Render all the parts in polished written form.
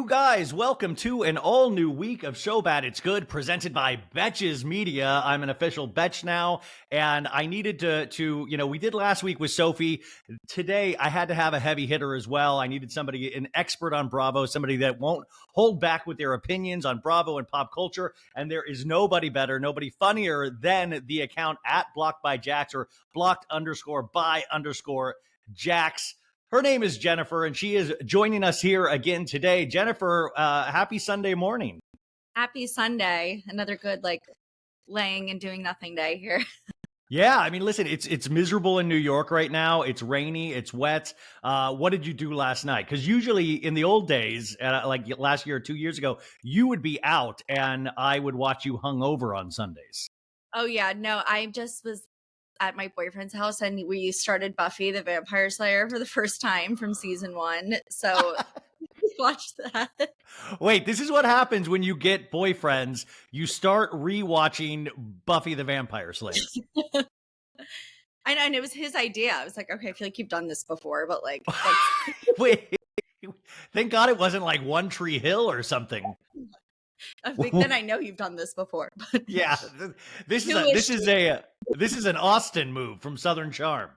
guys, welcome to an all-new week of So Bad It's Good, presented by Betches Media. I'm an official Betch now, and I needed to we did last week with Sophie. Today, I had to have a heavy hitter as well. I needed somebody, an expert on Bravo, somebody that won't hold back with their opinions on Bravo and pop culture, and there is nobody better, nobody funnier than the account at Blocked by Jax, or blocked_by_Jax. Her name is Jennifer, and she is joining us here again today. Jennifer, happy Sunday morning. Happy Sunday. Another good, laying and doing nothing day here. Yeah, I mean, listen, it's miserable in New York right now. It's rainy, it's wet. What did you do last night? Because usually in the old days, like last year or 2 years ago, you would be out, and I would watch you hungover on Sundays. Oh, yeah. No, I just was at my boyfriend's house, and we started Buffy the Vampire Slayer for the first time from season 1. So we watched that. Wait, this is what happens when you get boyfriends. You start rewatching Buffy the Vampire Slayer. I know, and it was his idea. I was like, okay, I feel like you've done this before, but wait, thank God it wasn't like One Tree Hill or something. I think then I know you've done this before. But yeah, this is an Austin move from Southern Charm.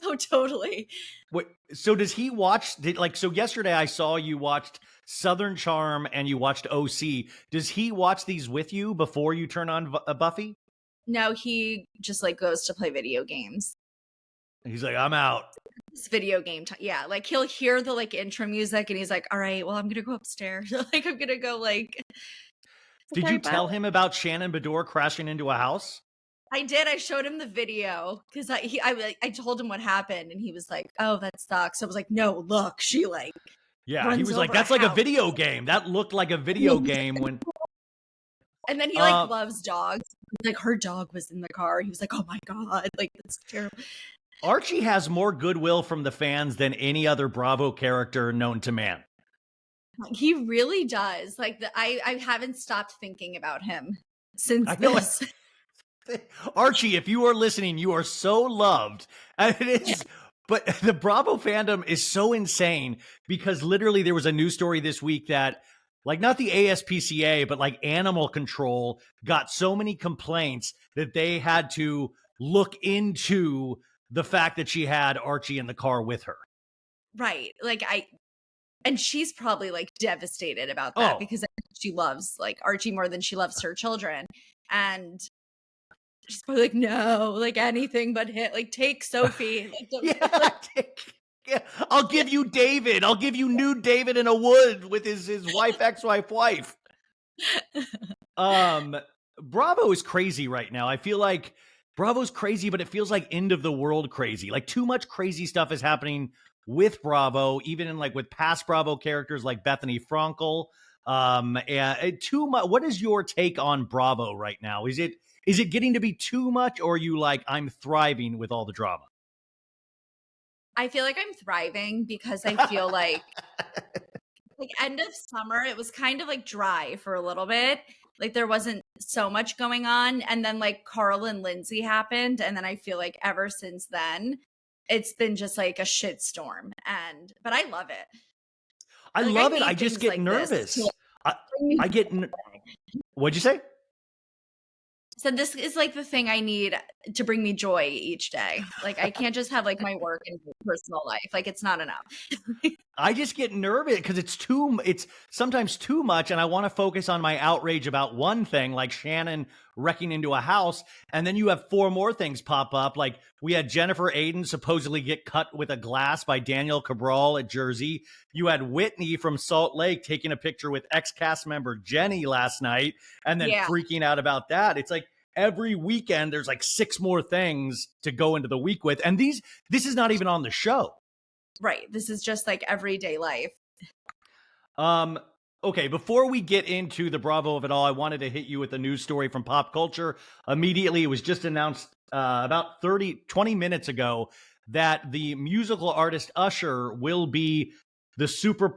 Oh, totally. Wait, so does he watch? So yesterday I saw you watched Southern Charm and you watched OC. Does he watch these with you before you turn on Buffy? No, he just goes to play video games. He's like, I'm out. It's video game time. Yeah, he'll hear the intro music and he's like, all right, well, I'm gonna go upstairs. I'm gonna go Did you tell him about Shannon Bedore crashing into a house? I did. I showed him the video because I told him what happened, and he was like, oh, that sucks. I was like, no, look, she yeah, he was like, that's like a video game. That looked like a video game when. And then he loves dogs. Her dog was in the car. He was like, oh my God, that's terrible. Archie has more goodwill from the fans than any other Bravo character known to man. He really does. I haven't stopped thinking about him since this. Archie, if you are listening, you are so loved. And it is, but the Bravo fandom is so insane because literally there was a news story this week that not the ASPCA, but animal control got so many complaints that they had to look into the fact that she had Archie in the car with her. Right. And she's probably devastated about that because she loves Archie more than she loves her children. And she's probably no, anything but hit, take Sophie. Yeah, I'll give you David. I'll give you nude David in a wood with his ex-wife. Bravo is crazy right now. I feel like Bravo's crazy, but it feels like end of the world crazy. Too much crazy stuff is happening with Bravo, even in with past Bravo characters like Bethany Frankel. And too much. What is your take on Bravo right now? Is it getting to be too much, or are you I'm thriving with all the drama? I feel like I'm thriving because I feel end of summer, it was kind of dry for a little bit. There wasn't so much going on. And then Carl and Lindsay happened. And then I feel ever since then, it's been just a shitstorm. But I love it. I love it. I just get nervous. I get. What'd you say? So this is the thing I need to bring me joy each day. I can't just have my work and personal life. It's not enough. I just get nervous because it's sometimes too much. And I want to focus on my outrage about one thing, like Shannon wrecking into a house. And then you have 4 more things pop up. We had Jennifer Aiden supposedly get cut with a glass by Daniel Cabral at Jersey. You had Whitney from Salt Lake taking a picture with ex-cast member Jenny last night and then freaking out about that. It's every weekend there's 6 more things to go into the week with. And this is not even on the show. Right. This is just everyday life. Okay, before we get into the Bravo of it all, I wanted to hit you with a news story from pop culture. Immediately, it was just announced about 20 minutes ago that the musical artist Usher will be the Super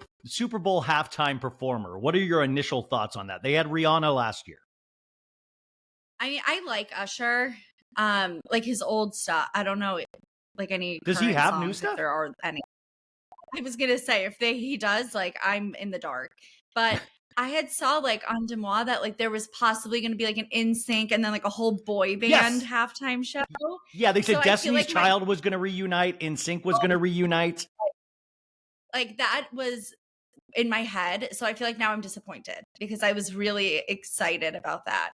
Bowl halftime performer. What are your initial thoughts on that? They had Rihanna last year. I mean, I like Usher, his old stuff. I don't know, any. Does he have new stuff? There are any. I was gonna say if he does, like I'm in the dark. But I had saw like on Demois that like there was possibly gonna be like an NSYNC and then like a whole boy band Yes. halftime show. Yeah, they So said I feel Destiny's like Child was going to reunite, NSYNC was going to reunite. like that was in my head. So I feel like now I'm disappointed because I was really excited about that.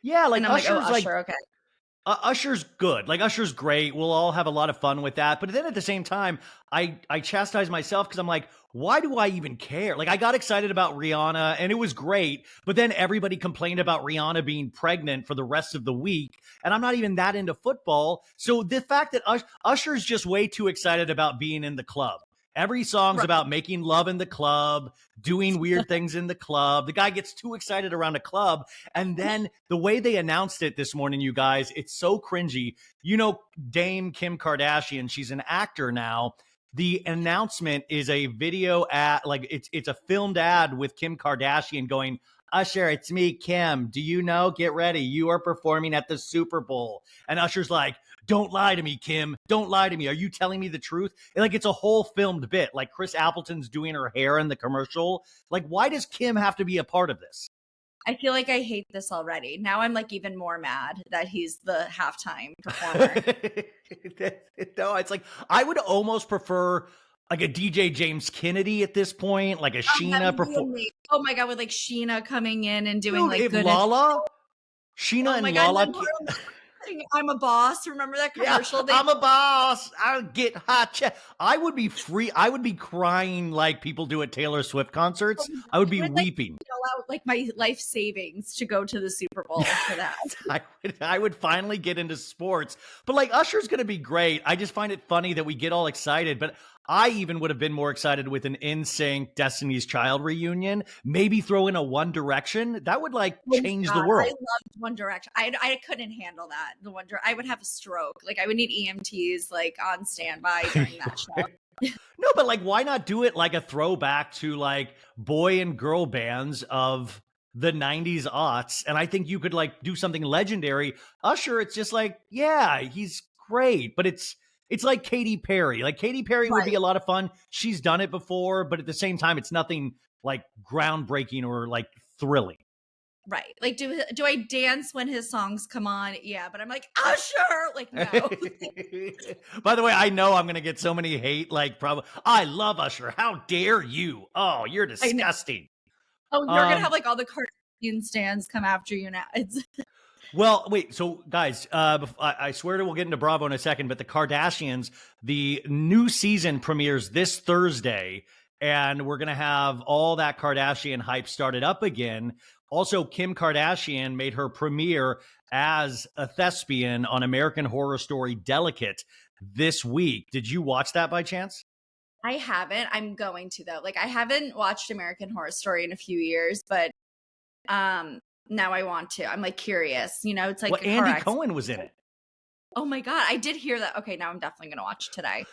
Yeah, And like I'm like, oh, Usher's like Usher, okay. Usher's good. Like Usher's great. We'll all have a lot of fun with that. But then at the same time, I chastise myself because I'm like, why do I even care? Like I got excited about Rihanna and it was great, but then everybody complained about Rihanna being pregnant for the rest of the week, and I'm not even that into football. So the fact that Usher's just way too excited about being in the club. Every song's Right. about making love in the club, doing weird things in the club. The guy gets too excited around a club. And then the way they announced it this morning, you guys, it's so cringy. You know, Dame Kim Kardashian, she's an actor now. The announcement is a video ad, like it's a filmed ad with Kim Kardashian going, Usher, it's me, Kim. Do you know? Get ready. You are performing at the Super Bowl. And Usher's like, don't lie to me, Kim. Don't lie to me. Are you telling me the truth? And like it's a whole filmed bit. Like Chris Appleton's doing her hair in the commercial. Like, why does Kim have to be a part of this? I feel like I hate this already. Now I'm like even more mad that he's the halftime performer. No, it's like I would almost prefer like a DJ James Kennedy at this point, like a That Sheena would be perform. amazing. Oh my god, with like Sheena coming in and doing Dude, like if good. Lala, Sheena Oh my and god, and Lala. then I'm a boss. Remember that Yeah, commercial? I'm a boss. I'll get hot check. I would be free. I would be crying like people do at Taylor Swift concerts. I would be would like weeping. yell out like my life savings to go to the Super Bowl for that. I would finally get into sports. But like Usher's going to be great. I just find it funny that we get all excited. But I even would have been more excited with an NSYNC Destiny's Child reunion. Maybe throw in a One Direction. That would like change the world. I loved One Direction. I couldn't handle that. I would have a stroke. Like I would need EMTs like on standby during that show. No, but like, why not do it like a throwback to like boy and girl bands of the 90s aughts? And I think you could like do something legendary. Usher, it's just like, yeah, he's great, but it's like Katy Perry. Like Katy Perry would be a lot of fun. She's done it before, but at the same time, it's nothing like groundbreaking or like thrilling. Right. Like do I dance when his songs come on? Yeah, but I'm like, Usher, like no. By the way, I know I'm going to get so many hate. Like, probably, I love Usher. How dare you? Oh, you're disgusting. Oh, you're going to have like all the Kardashian stands come after you now. It's Well, wait. So, guys, I swear we'll get into Bravo in a second, but the Kardashians, the new season premieres this Thursday, and we're going to have all that Kardashian hype started up again. Also, Kim Kardashian made her premiere as a thespian on American Horror Story Delicate this week. Did you watch that by chance? I haven't. I'm going to though. Like I haven't watched American Horror Story in a few years, but now I want to. I'm like curious. You know, it's like well, Andy Cohen was in it. Oh my god, I did hear that. Okay, now I'm definitely going to watch today.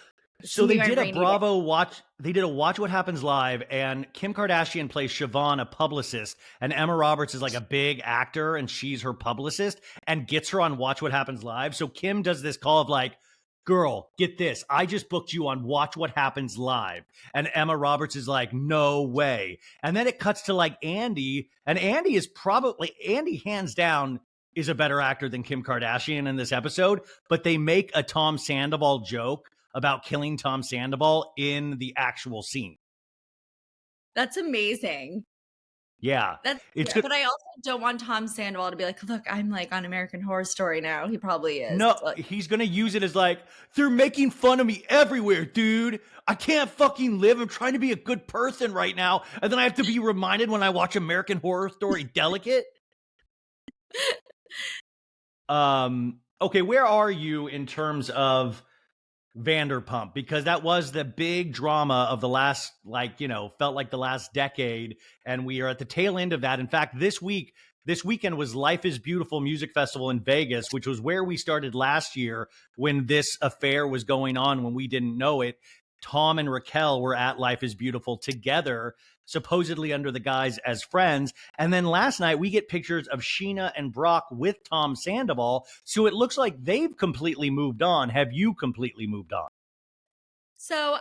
So they did a Bravo watch. They did a Watch What Happens Live, and Kim Kardashian plays Siobhan, a publicist, and Emma Roberts is like a big actor, and she's her publicist, and gets her on Watch What Happens Live. So Kim does this call of like, girl, get this. I just booked you on Watch What Happens Live. And Emma Roberts is like, no way. And then it cuts to like Andy, and Andy is probably, Andy hands down is a better actor than Kim Kardashian in this episode, but they make a Tom Sandoval joke about killing Tom Sandoval in the actual scene. That's amazing. Yeah. It's good. But I also don't want Tom Sandoval to be like, look, I'm like on American Horror Story now. He probably is. No, he's going to use it as like, they're making fun of me everywhere, dude. I can't fucking live. I'm trying to be a good person right now. And then I have to be reminded when I watch American Horror Story Delicate. Okay, where are you in terms of Vanderpump? Because that was the big drama of the last, like, you know, felt like the last decade, and we are at the tail end of that. In fact, this weekend was Life is Beautiful Music Festival in Vegas, which was where we started last year when this affair was going on, when we didn't know it. Tom and Raquel were at Life is Beautiful together, supposedly under the guise as friends. And then last night we get pictures of Sheena and Brock with Tom Sandoval. So it looks like they've completely moved on. Have you completely moved on? So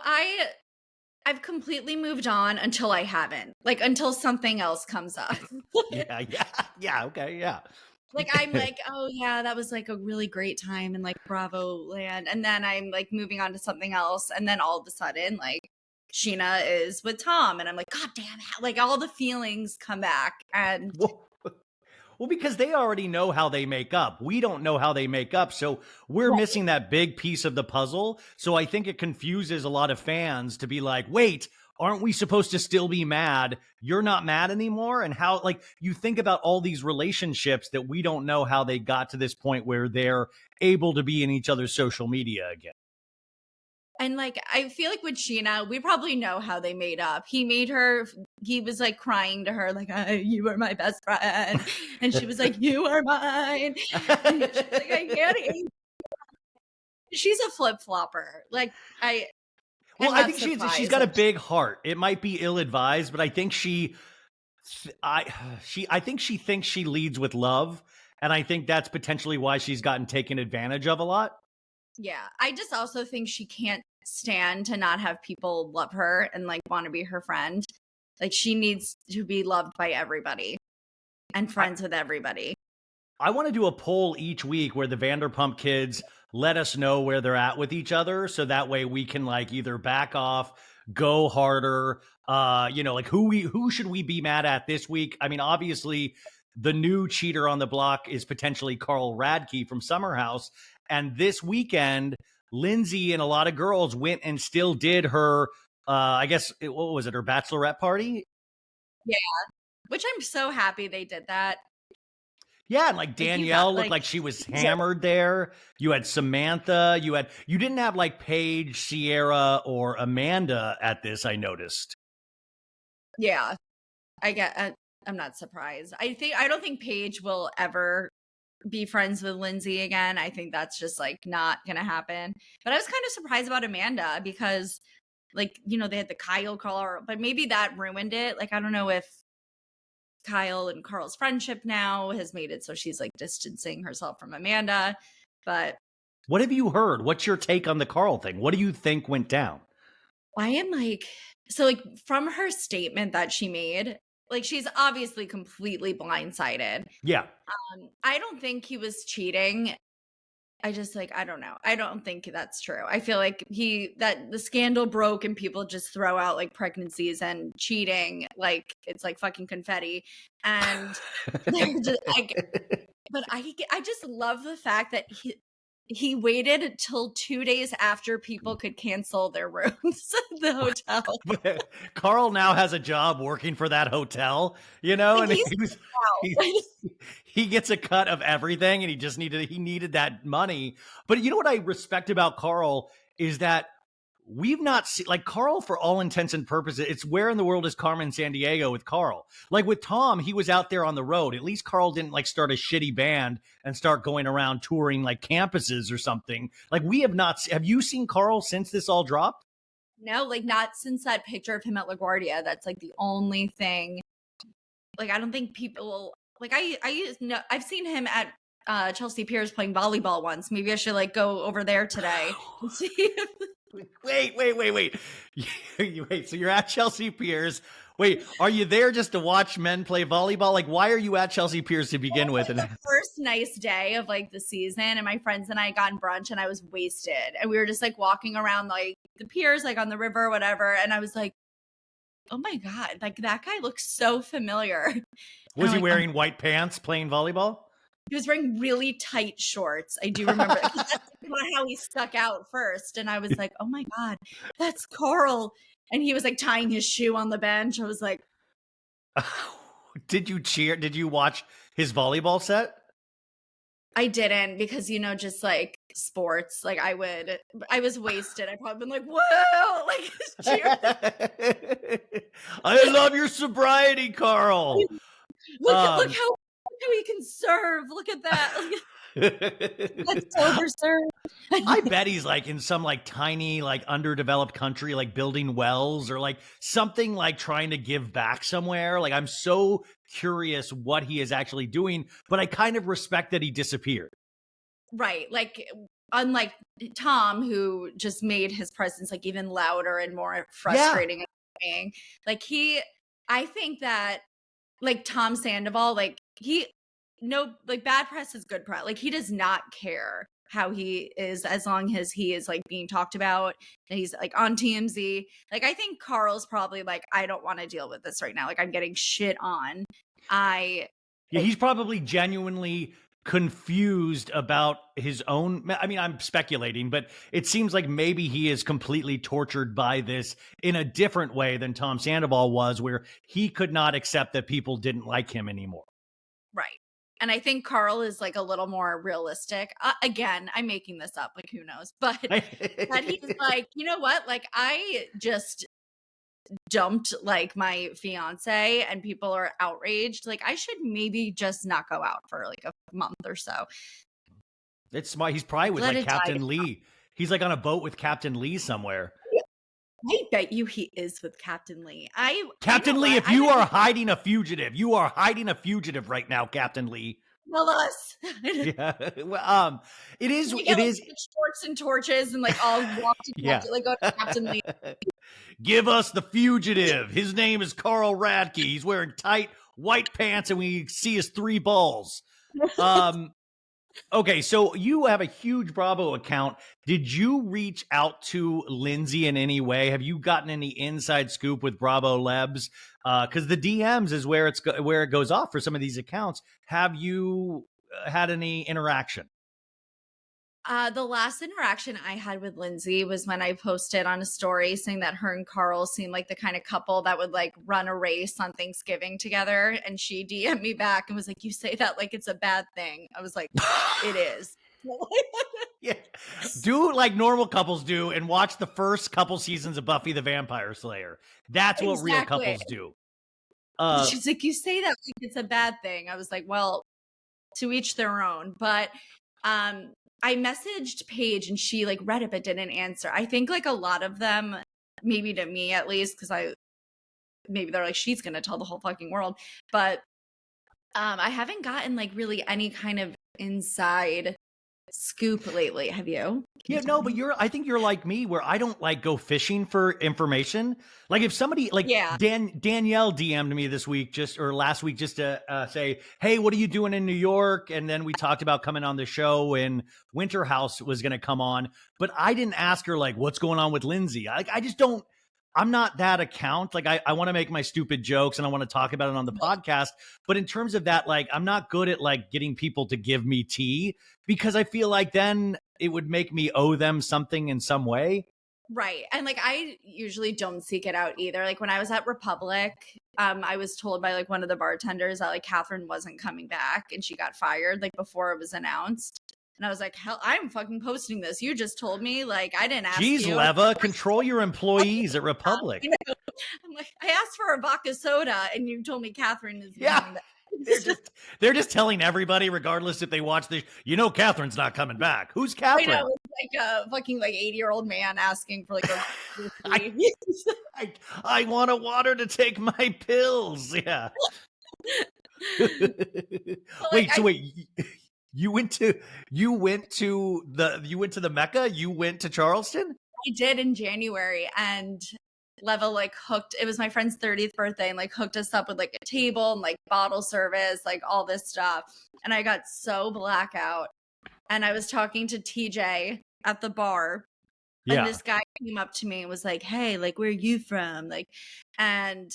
I've completely moved on until I haven't. Like, until something else comes up. Yeah, okay, yeah. Like, I'm like, "Oh, yeah, that was, like, a really great time in, like, Bravo land," and then I'm, like, moving on to something else, and then all of a sudden, like, Sheena is with Tom, and I'm like, "God damn it," like, all the feelings come back, and Well, well, because they already know how they make up. We don't know how they make up. So we're missing that big piece of the puzzle. So I think it confuses a lot of fans to be like, wait, aren't we supposed to still be mad? You're not mad anymore. And how, like, you think about all these relationships that we don't know how they got to this point where they're able to be in each other's social media again. And, like, I feel like with Sheena, we probably know how they made up. He was, like, crying to her, like, "You are my best friend." And she was like, "You are mine." And she's like, "I can't eat." She's a flip-flopper. Like, Well, I'm I not think she's surprised got a that big heart. It might be ill advised, but I think I think she thinks she leads with love, and I think that's potentially why she's gotten taken advantage of a lot. yeah. I just also think she can't stand to not have people love her and, like, wanna be her friend. Like, she needs to be loved by everybody and I, friends with everybody. I want to do a poll each week where the Vanderpump kids let us know where they're at with each other, so that way we can like either back off, go harder, like who should we be mad at this week? I mean, obviously the new cheater on the block is potentially Carl Radke from Summer House, and this weekend Lindsay and a lot of girls went and still did her I guess what was it, her bachelorette party. Yeah, which I'm so happy they did that. Yeah, and like Like, you got Danielle looked like like she was hammered there. You had Samantha, you didn't have like Paige, Sierra, or Amanda at this, I noticed. yeah, I get I'm not surprised. I don't think Paige will ever be friends with Lindsay again. I think that's just, like, not gonna happen. But I was kind of surprised about Amanda because, like, they had the Kyle Carl, but maybe that ruined it. Like, I don't know if Kyle and Carl's friendship now has made it so she's, like, distancing herself from Amanda, but What have you heard? What's your take on the Carl thing? What do you think went down? I am like so, like, from her statement that she made, like, she's obviously completely blindsided. Yeah. I don't think he was cheating. I just, like, I don't know. I don't think that's true. I feel like that the scandal broke and people just throw out, like, pregnancies and cheating like it's like fucking confetti. And they're just like, but I just love the fact that he waited until 2 days after people could cancel their rooms at the hotel. Carl now has a job working for that hotel, Like, and he's he, out. he gets a cut of everything, and he needed that money. But you know what I respect about Carl is that we've not seen like Carl for all intents and purposes. It's where in the world is Carmen Sandiego with Carl? Like with Tom, he was out there on the road. At least Carl didn't like start a shitty band and start going around touring like campuses or something. Like we have not. Have you seen Carl since this all dropped? No, like, not since that picture of him at LaGuardia. That's, like, the only thing. Like, I don't think people like, I've seen him at, Chelsea Piers playing volleyball once. Maybe I should, like, go over there today and see if Wait. Wait. So you're at Chelsea Piers. Wait, are you there just to watch men play volleyball? Like, why are you at Chelsea Piers to begin with? the first nice day of, like, the season, and my friends and I got brunch, and I was wasted, and we were just, like, walking around, like, the piers, like, on the river or whatever, and I was like, "Oh my god, like, that guy looks so familiar." And Was I'm he like, "Oh." wearing white pants playing volleyball? He was wearing really tight shorts. I do remember that 'cause that's not how he stuck out first, and I was like, "Oh my god, that's Carl." And he was, like, tying his shoe on the bench. I was like, Did you cheer? Did you watch his volleyball set? I didn't because, just, like, sports, like, I was wasted. I probably been like, "Whoa!" Like, cheer. I love your sobriety, Carl. Look how he can serve. Look at that. That's sober serve. I bet he's like in some like tiny, like underdeveloped country, like building wells or like something like trying to give back somewhere. Like I'm so curious what he is actually doing, but I kind of respect that he disappeared. Right, like, unlike Tom, who just made his presence like even louder and more frustrating and annoying. Like I think that like Tom Sandoval, like bad press is good press. Like he does not care how he is as long as he is like being talked about and he's like on TMZ. Like I think Carl's probably like, I don't want to deal with this right now. Like I'm getting shit on. He's probably genuinely confused about his own. I mean, I'm speculating, but it seems like maybe he is completely tortured by this in a different way than Tom Sandoval was, where he could not accept that people didn't like him anymore. Right. And I think Carl is like a little more realistic. Again, I'm making this up, like who knows, but he's like, you know what? Like I just dumped like my fiance and people are outraged. Like I should maybe just not go out for like a month or so. It's smart. He's probably with like Captain Lee. He's like on a boat with Captain Lee somewhere. I bet you he is with Captain Lee. Captain Lee, if you are hiding a fugitive, you are hiding a fugitive right now, Captain Lee. Tell us. Yeah. Well, it is. It is shorts and torches and like all walk to like go to Captain Lee. Give us the fugitive. His name is Carl Radke. He's wearing tight white pants, and we see his 3 balls. Okay, so you have a huge Bravo account. Did you reach out to Lindsay in any way? Have you gotten any inside scoop with Bravo Lebs? Because the DMs is where it goes off for some of these accounts. Have you had any interaction? The last interaction I had with Lindsay was when I posted on a story saying that her and Carl seemed like the kind of couple that would like run a race on Thanksgiving together. And she DM'd me back and was like, you say that like it's a bad thing. I was like, it is. Yeah. Do like normal couples do and watch the first couple seasons of Buffy the Vampire Slayer. That's what real couples do. She's like, you say that like it's a bad thing. I was like, well, to each their own. But I messaged Paige and she like read it but didn't answer. I think like a lot of them, maybe to me at least, because maybe they're like, she's gonna tell the whole fucking world. But I haven't gotten like really any kind of inside scoop lately. Have you? Yeah, no, but I think you're like me where I don't like go fishing for information. Like if somebody like Danielle DM'd me last week just to say, hey, what are you doing in New York? And then we talked about coming on the show and Winter House was going to come on, but I didn't ask her like, what's going on with Lindsay? I just don't, I'm not that account. Like I want to make my stupid jokes and I want to talk about it on the podcast. But in terms of that, like, I'm not good at like getting people to give me tea because I feel like then it would make me owe them something in some way. Right. And like, I usually don't seek it out either. Like when I was at Republic, I was told by like one of the bartenders that like Catherine wasn't coming back and she got fired like before it was announced. And I was like, hell, I'm fucking posting this. You just told me, like, I didn't ask you. Jeez, Leva, control your employees at Republic. I'm like, I asked for a vodka soda, and you told me Catherine is doing that. They're just telling everybody, regardless if they watch this, Catherine's not coming back. Who's Catherine? I know, it's like a fucking like 80-year-old man asking for like a I want a water to take my pills. Yeah. Wait. You went to the Mecca? You went to Charleston? I did in January, and Leva like it was my friend's 30th birthday and like hooked us up with like a table and like bottle service, like all this stuff. And I got so blackout. And I was talking to TJ at the bar. Yeah. And this guy came up to me and was like, hey, like, where are you from? Like, and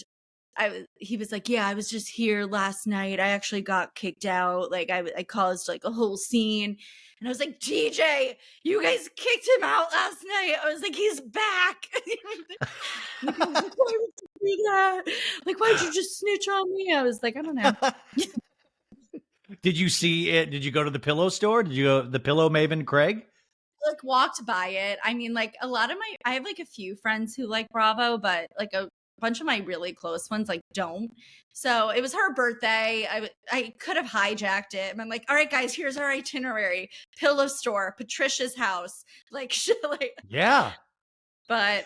he was like, yeah, I was just here last night. I actually got kicked out. Like I caused like a whole scene. And I was like, TJ, you guys kicked him out last night. I was like, he's back. Like, why would you do that? Like, why'd you just snitch on me? I was like, I don't know. Did you see it? Did you go to the pillow store? Did you go the Pillow Maven Craig? Like walked by it. I mean, like a lot of I have like a few friends who like Bravo, but like a bunch of my really close ones like don't. So it was her birthday. I could have hijacked it. And I'm like, all right, guys, here's our itinerary: pillow store, Patricia's house, like shit, like yeah. But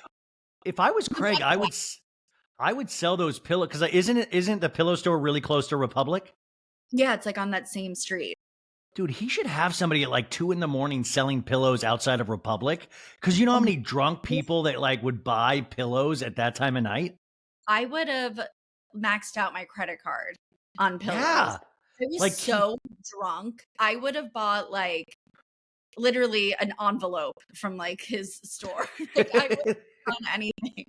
if I was Craig, I would sell those pillows because isn't the pillow store really close to Republic? Yeah, it's like on that same street. Dude, he should have somebody at like 2 a.m. selling pillows outside of Republic. Cause you know how many drunk people that like would buy pillows at that time of night? I would have maxed out my credit card on pillows. Yeah. I was Like so drunk. I would have bought like literally an envelope from like his store. Like I would have done anything.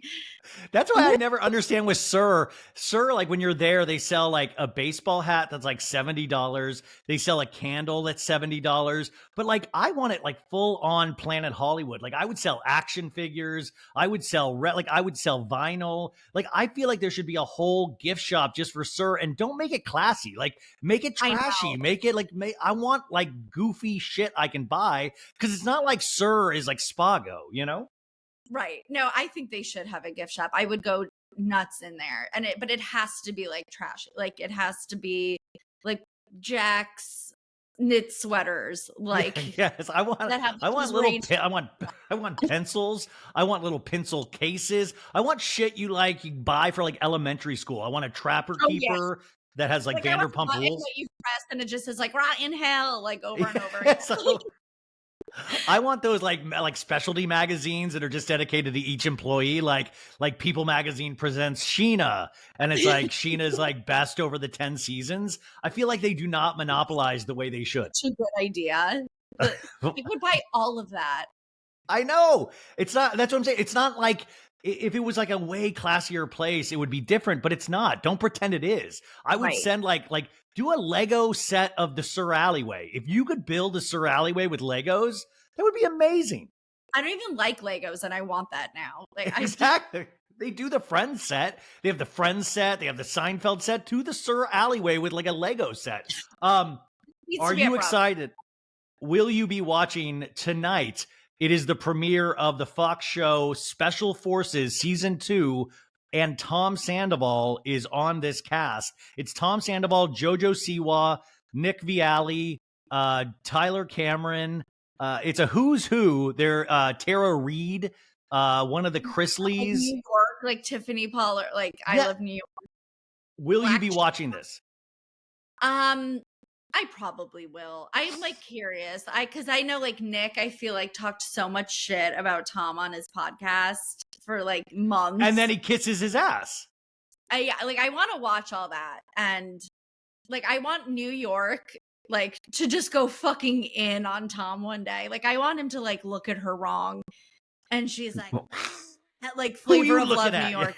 That's why I never understand with Sir. Sir, like when you're there, they sell like a baseball hat that's like $70. They sell a candle that's $70. But like I want it like full on Planet Hollywood. Like I would sell action figures. I would sell like I would sell vinyl. Like I feel like there should be a whole gift shop just for Sir, and don't make it classy. Like make it trashy. Make it like I want like goofy shit I can buy, because it's not like Sir is like Spago, you know? Right. No, I think they should have a gift shop. I would go nuts in there. But it has to be like trashy. Like it has to be like Jax knit sweaters. Like yes, I want pencils. I want little pencil cases. I want shit you buy for like elementary school. I want a Trapper Keeper that has like Vanderpump Rules. You press and it just says like "rot in hell" like over and over. Yes, I want those like specialty magazines that are just dedicated to each employee, like People Magazine presents Sheena, and it's like Sheena's like best over the 10 seasons. I feel like they do not monopolize the way they should. It's a good idea. I would buy all of that. I know. It's not, that's what I'm saying. It's not like if it was like a way classier place, it would be different, but it's not. Don't pretend it is. I would send like do a Lego set of the Sir Alleyway. If you could build a Sir Alleyway with Legos, that would be amazing. I don't even like Legos, and I want that now. Like exactly. They do the Friends set. They have the Friends set. They have the Seinfeld set. To the Sir Alleyway with like a Lego set. Are you excited? Will you be watching tonight? It is the premiere of the Fox show Special Forces Season 2, and Tom Sandoval is on this cast. It's Tom Sandoval, Jojo Siwa, Nick Vialli, Tyler Cameron. It's a who's who. They're Tara Reid, one of the Chrisleys. New York, like Tiffany Pollard. Like I love New York. Will you be watching this? I probably will. I'm like curious. Because I know like Nick, I feel like talked so much shit about Tom on his podcast for like months. And then he kisses his ass. I want to watch all that. And like, I want New York, like to just go fucking in on Tom one day. Like I want him to like look at her wrong. And she's like, like Flavor of Love, New York.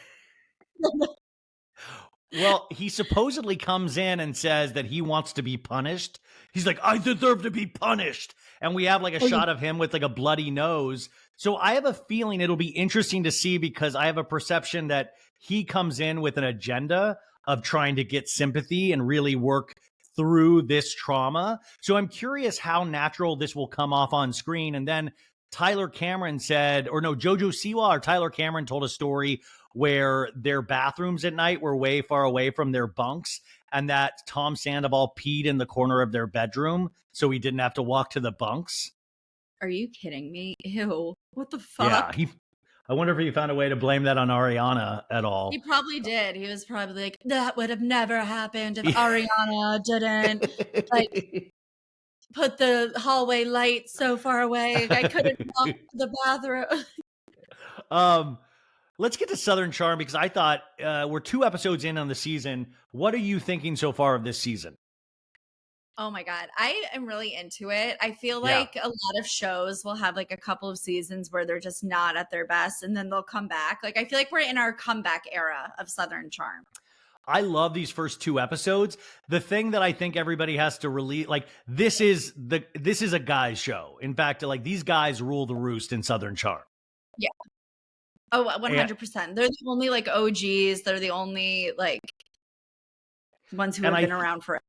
Well, he supposedly comes in and says that he wants to be punished. He's like, I deserve to be punished. And we have like a shot of him with like a bloody nose. So I have a feeling it'll be interesting to see, because I have a perception that he comes in with an agenda of trying to get sympathy and really work through this trauma. So I'm curious how natural this will come off on screen. And then Tyler Cameron said, or no, Jojo Siwa or Tyler Cameron told a story where their bathrooms at night were way far away from their bunks, and that Tom Sandoval peed in the corner of their bedroom so he didn't have to walk to the bunks. Are you kidding me? Ew. What the fuck? Yeah, I wonder if he found a way to blame that on Ariana at all. He probably did. He was probably like, that would have never happened if Ariana didn't like put the hallway light so far away. I couldn't walk to the bathroom. Let's get to Southern Charm, because I thought we're 2 episodes in on the season. What are you thinking so far of this season? Oh my God. I am really into it. I feel like a lot of shows will have like a couple of seasons where they're just not at their best, and then they'll come back. Like I feel like we're in our comeback era of Southern Charm. I love these first 2 episodes. The thing that I think everybody has to release, like this is a guy's show. In fact, like these guys rule the roost in Southern Charm. Yeah. Oh, 100%. They're the only like OGs. They're the only like ones who have been around forever.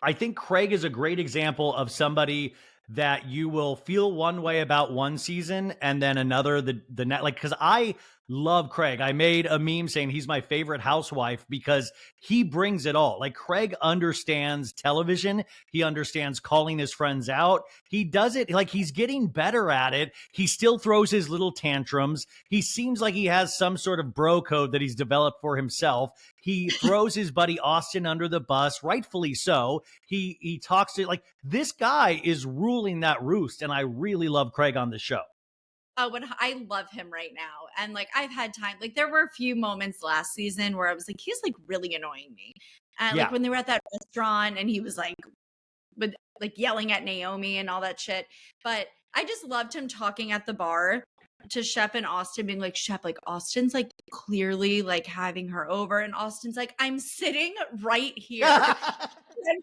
I think Craig is a great example of somebody that you will feel one way about one season and then another the net, like, because I love Craig. I made a meme saying he's my favorite housewife because he brings it all. Like, Craig understands television. He understands calling his friends out. He does it like he's getting better at it. He still throws his little tantrums. He seems like he has some sort of bro code that he's developed for himself. He throws his buddy Austin under the bus, rightfully so. He talks to, like, this guy is ruling that roost, and I really love Craig on the show. Oh, and I love him right now. And like, I've had time, like, there were a few moments last season where I was like, he's like really annoying me. And like when they were at that restaurant and he was like, with like yelling at Naomi and all that shit. But I just loved him talking at the bar to Shep and Austin, being like, Shep, like, Austin's like clearly like having her over. And Austin's like, I'm sitting right here. I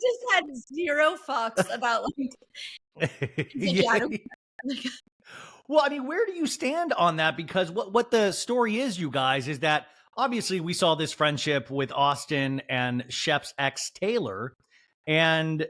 just had zero fucks about like, Well, I mean, where do you stand on that? Because what the story is, you guys, is that obviously we saw this friendship with Austin and Shep's ex Taylor, and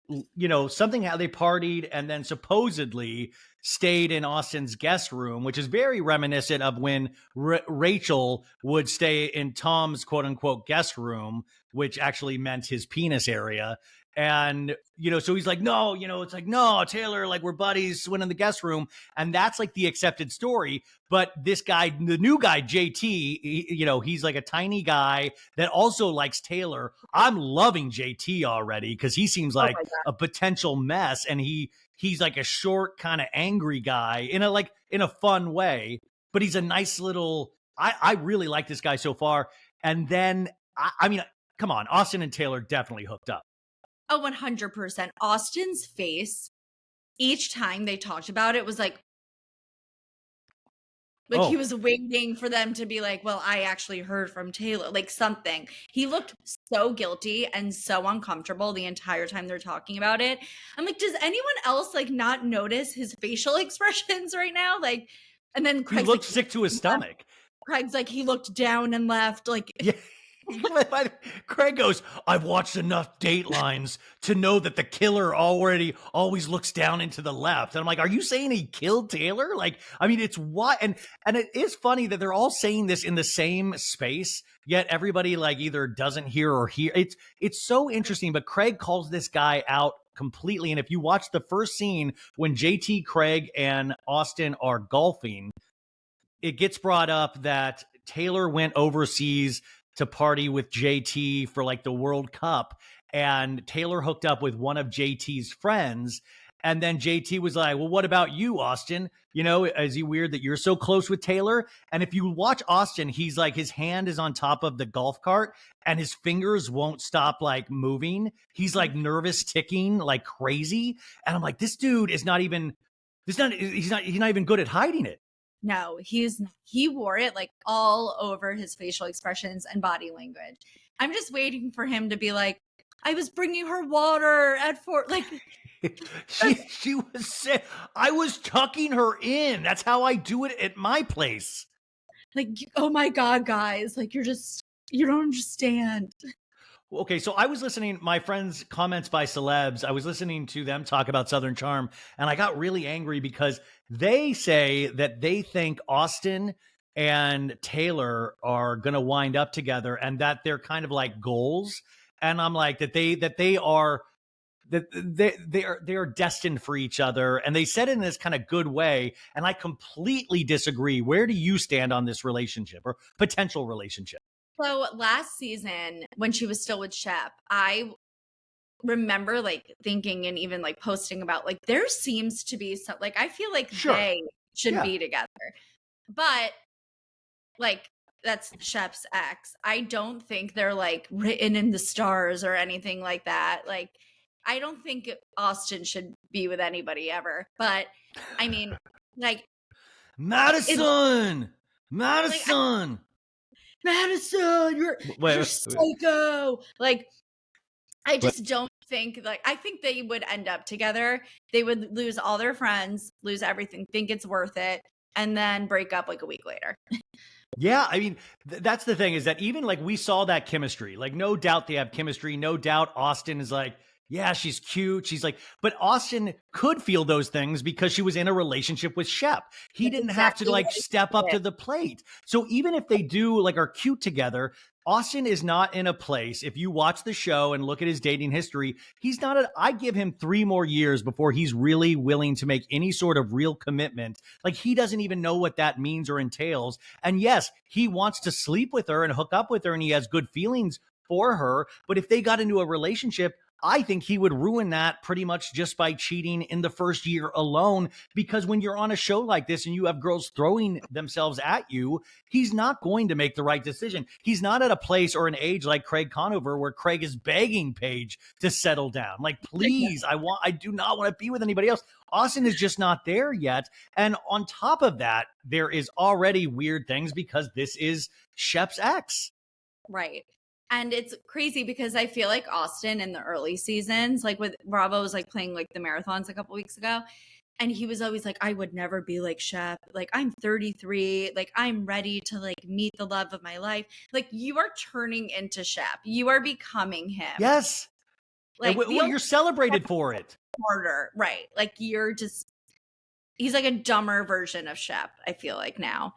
you know, something how they partied and then supposedly stayed in Austin's guest room, which is very reminiscent of when Rachel would stay in Tom's quote unquote guest room, which actually meant his penis area. And, you know, so he's like, no, you know, it's like, no, Taylor, like, we're buddies, went in the guest room. And that's like the accepted story. But this guy, the new guy, JT, you know, he's like a tiny guy that also likes Taylor. I'm loving JT already because he seems like a potential mess. And he's like a short, kind of angry guy in a fun way. But he's a nice little, I really like this guy so far. And then, I mean, come on, Austin and Taylor definitely hooked up. Oh, 100%. Austin's face, each time they talked about it, was like he was waiting for them to be like, well, I actually heard from Taylor, like something. He looked so guilty and so uncomfortable the entire time they're talking about it. I'm like, does anyone else like not notice his facial expressions right now? Like, and then Craig's he looked sick to his stomach. Craig's like, he looked down and left, like. Yeah. Craig goes, I've watched enough Datelines to know that the killer always looks down into the left. And I'm like, are you saying he killed Taylor? Like, I mean, it's what, and it is funny that they're all saying this in the same space, yet everybody like either doesn't hear or hear. It's so interesting, but Craig calls this guy out completely. And if you watch the first scene when JT, Craig, and Austin are golfing, it gets brought up that Taylor went overseas to party with JT for like the World Cup, and Taylor hooked up with one of JT's friends. And then JT was like, well, what about you, Austin? You know, is he weird that you're so close with Taylor? And if you watch Austin, he's like, his hand is on top of the golf cart and his fingers won't stop like moving. He's like nervous ticking like crazy. And I'm like, this dude is not even, he's not even good at hiding it. No, he wore it like all over his facial expressions and body language. I'm just waiting for him to be like, I was bringing her water at Fort, like. she was sick. I was tucking her in. That's how I do it at my place. Like, oh my God, guys, like, you don't understand. Okay, so I was listening, my friends' comments by celebs, I was listening to them talk about Southern Charm, and I got really angry because they say that they think Austin and Taylor are going to wind up together and that they're kind of like goals. And I'm like, they are destined for each other. And they said it in this kind of good way. And I completely disagree. Where do you stand on this relationship or potential relationship? So last season, when she was still with Shep, I remember like thinking and even like posting about like there seems to be some like I feel like they should be together. But like that's Shep's ex. I don't think they're like written in the stars or anything like that. Like I don't think Austin should be with anybody ever. But I mean, like Madison, you're psycho. Like, I just don't think, like, I think they would end up together. They would lose all their friends, lose everything, think it's worth it, and then break up like a week later. Yeah, I mean, that's the thing is that even like we saw that chemistry, like no doubt they have chemistry. No doubt Austin is like, Yeah, she's cute. She's like, but Austin could feel those things because she was in a relationship with Shep. He That's didn't have to exactly like what step up it. to the plate. So even if they do like are cute together, Austin is not in a place. If you watch the show and look at his dating history, he's not I give him 3 more years before he's really willing to make any sort of real commitment. Like he doesn't even know what that means or entails. And yes, he wants to sleep with her and hook up with her and he has good feelings for her. But if they got into a relationship, I think he would ruin that pretty much just by cheating in the first year alone. Because when you're on a show like this and you have girls throwing themselves at you, he's not going to make the right decision. He's not at a place or an age like Craig Conover where Craig is begging Paige to settle down. Like, please, I do not want to be with anybody else. Austin is just not there yet. And on top of that, there is already weird things because this is Shep's ex. Right. And it's crazy because I feel like Austin in the early seasons, like with Bravo was like playing like the marathons a couple weeks ago. And he was always like, I would never be like Shep. Like, I'm 33. Like, I'm ready to like meet the love of my life. Like, you are turning into Shep. You are becoming him. Yes. Like, well, you're celebrated for it. Harder. Right. Like, he's like a dumber version of Shep, I feel like now.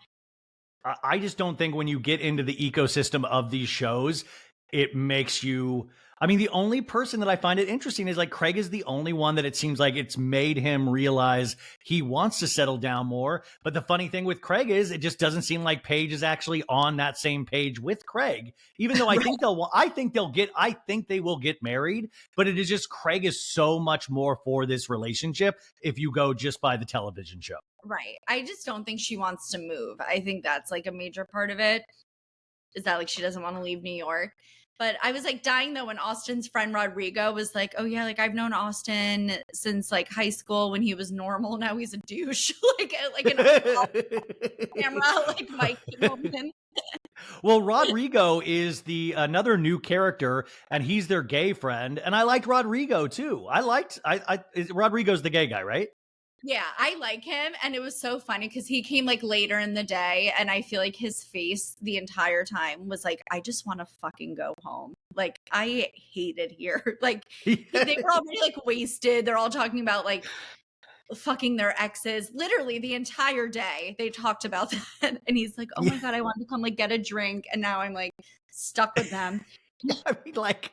I just don't think when you get into the ecosystem of these shows, it makes you. I mean, the only person that I find it interesting is like Craig is the only one that it seems like it's made him realize he wants to settle down more. But the funny thing with Craig is it just doesn't seem like Paige is actually on that same page with Craig, even though I think I think they will get married. But it is just Craig is so much more for this relationship if you go just by the television show. Right. I just don't think she wants to move. I think that's like a major part of it. Is that like she doesn't want to leave New York? But I was like dying though when Austin's friend Rodrigo was like, oh yeah, like I've known Austin since like high school when he was normal. Now he's a douche. like an camera, like Mike Woman. Well, Rodrigo is the another new character, and he's their gay friend. And I liked Rodrigo too. Rodrigo's the gay guy, right? Yeah, I like him. And it was so funny because he came like later in the day. And I feel like his face the entire time was like, I just want to fucking go home. Like, I hate it here. Like, they were already like wasted. They're all talking about like fucking their exes. Literally the entire day they talked about that. And he's like, oh my God, I wanted to come like get a drink. And now I'm like stuck with them. I mean, like,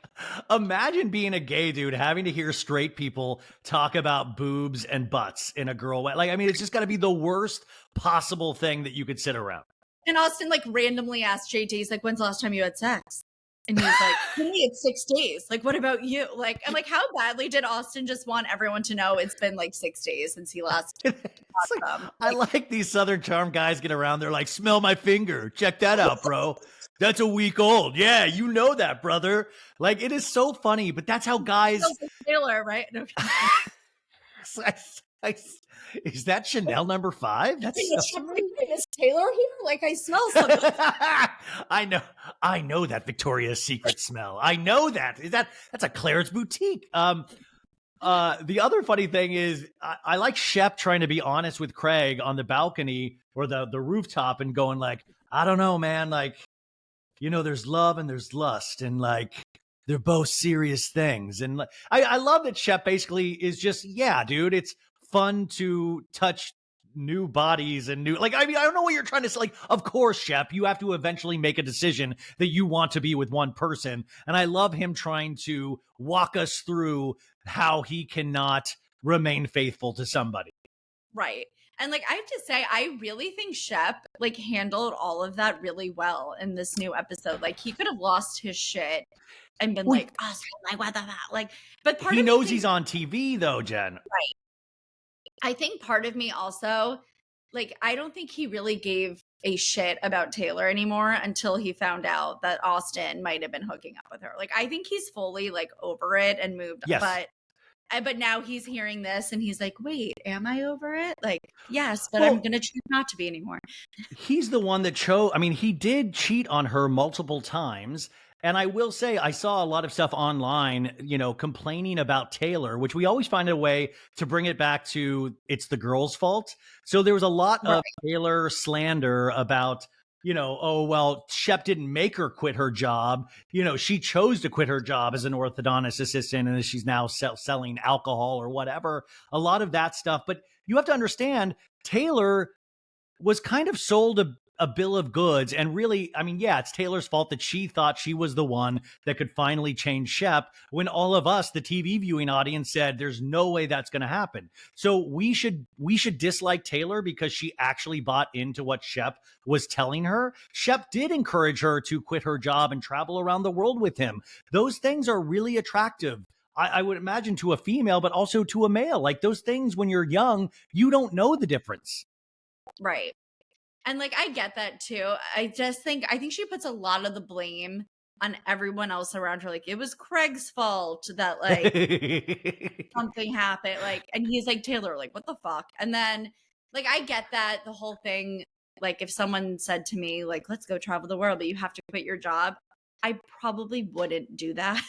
imagine being a gay dude having to hear straight people talk about boobs and butts in a girl way. Like, I mean, it's just got to be the worst possible thing that you could sit around. And Austin like randomly asked JT, he's like, when's the last time you had sex? And he's like, for me, it's 6 days. Like, what about you? Like, I'm like, how badly did Austin just want everyone to know it's been like 6 days since he last like, I like these Southern Charm guys get around. They're like, smell my finger. Check that out, bro. That's a week old. Yeah, you know that, brother. Like, it is so funny, but that's how guys. Taylor, right? No. Is that Chanel number 5? That's is Taylor here? Like, I smell something. I know that Victoria's Secret smell. I know that. That's a Claire's boutique. The other funny thing is I like Shep trying to be honest with Craig on the balcony or the rooftop and going like, I don't know, man. Like, you know, there's love and there's lust and like they're both serious things. And like, I love that Shep basically is just, yeah, dude, it's fun to touch new bodies and new, like, I mean, I don't know what you're trying to say. Like, of course, Shep, you have to eventually make a decision that you want to be with one person. And I love him trying to walk us through how he cannot remain faithful to somebody. Right. And like, I have to say, I really think Shep like handled all of that really well in this new episode. Like, he could have lost his shit and been like, oh, like, what the hell? Like, but he knows he's on TV though, Jen. Right. I think part of me also, like, I don't think he really gave a shit about Taylor anymore until he found out that Austin might have been hooking up with her. Like, I think he's fully like over it and moved. Yes. But now he's hearing this and he's like, wait, am I over it? Like, yes, but I'm going to choose not to be anymore. He's the one that chose. I mean, he did cheat on her multiple times. And I will say, I saw a lot of stuff online, you know, complaining about Taylor, which we always find a way to bring it back to it's the girl's fault. So there was a lot of Taylor slander about, oh, well, Shep didn't make her quit her job. She chose to quit her job as an orthodontist assistant, and she's now selling alcohol or whatever. A lot of that stuff. But you have to understand, Taylor was kind of sold a bill of goods. And really, I mean, yeah, it's Taylor's fault that she thought she was the one that could finally change Shep, when all of us, the TV viewing audience, said there's no way that's going to happen. So we should dislike Taylor because she actually bought into what Shep was telling her. Shep did encourage her to quit her job and travel around the world with him. Those things are really attractive. I would imagine, to a female, but also to a male. Like, those things, when you're young, you don't know the difference. Right. And like, I get that too. I think she puts a lot of the blame on everyone else around her. Like, it was Craig's fault that like something happened. Like, and he's like, Taylor, like, what the fuck? And then like, I get that the whole thing. Like, if someone said to me, like, let's go travel the world, but you have to quit your job, I probably wouldn't do that.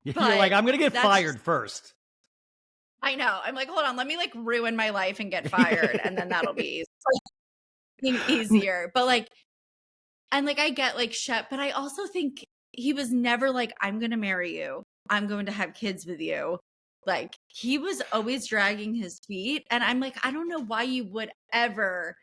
You're like, I'm going to get fired first. I know. I'm like, hold on, let me like ruin my life and get fired. And then that'll be easier. But like, and like, I get like Shep, but I also think he was never like, I'm going to marry you, I'm going to have kids with you. Like, he was always dragging his feet. And I'm like, I don't know why you would ever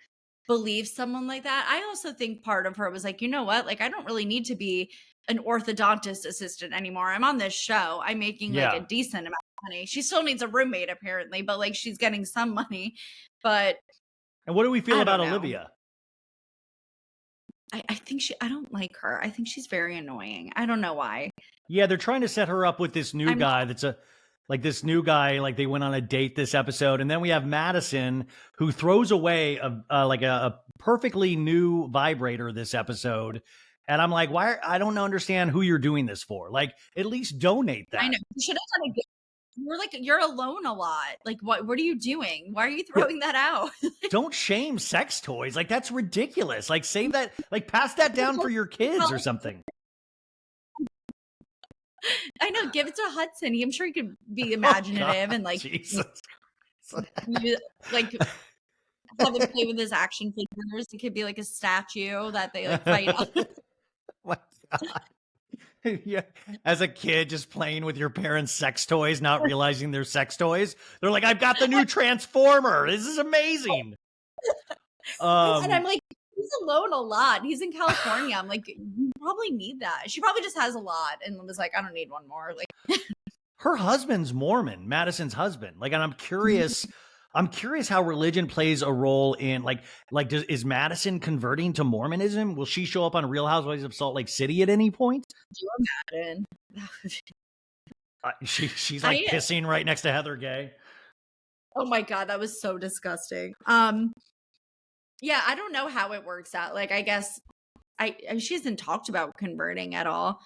believe someone like that. I also think part of her was like, you know what? Like, I don't really need to be an orthodontist assistant anymore. I'm on this show. I'm making like a decent amount of money. She still needs a roommate apparently, but like, she's getting some money. But and what do we feel about Olivia? I think I don't like her. I think she's very annoying. I don't know why. Yeah, they're trying to set her up with this new guy this new guy, like they went on a date this episode. And then we have Madison, who throws away a perfectly new vibrator this episode. And I'm like, why? I don't understand who you're doing this for. Like, at least donate that. I know. You should have done a good. You're alone a lot. Like, what are you doing? Why are you throwing that out? Don't shame sex toys. Like, that's ridiculous. Like, save that, like, pass that down for your kids or something. I know. Give it to Hudson. I'm sure he could be imaginative and like, like have him play with his action figures. It could be like a statue that they like fight on. My God. Yeah. As a kid, just playing with your parents' sex toys, not realizing they're sex toys. They're like, I've got the new Transformer. This is amazing. And I'm like, he's alone a lot. He's in California. I'm like, you probably need that. She probably just has a lot and was like, I don't need one more. Like, her husband's Mormon, Madison's husband. Like, and I'm curious how religion plays a role in is Madison converting to Mormonism? Will she show up on Real Housewives of Salt Lake City at any point? Do you imagine? She's like pissing right next to Heather Gay. Oh my God, that was so disgusting. Yeah, I don't know how it works out. Like, I guess she hasn't talked about converting at all.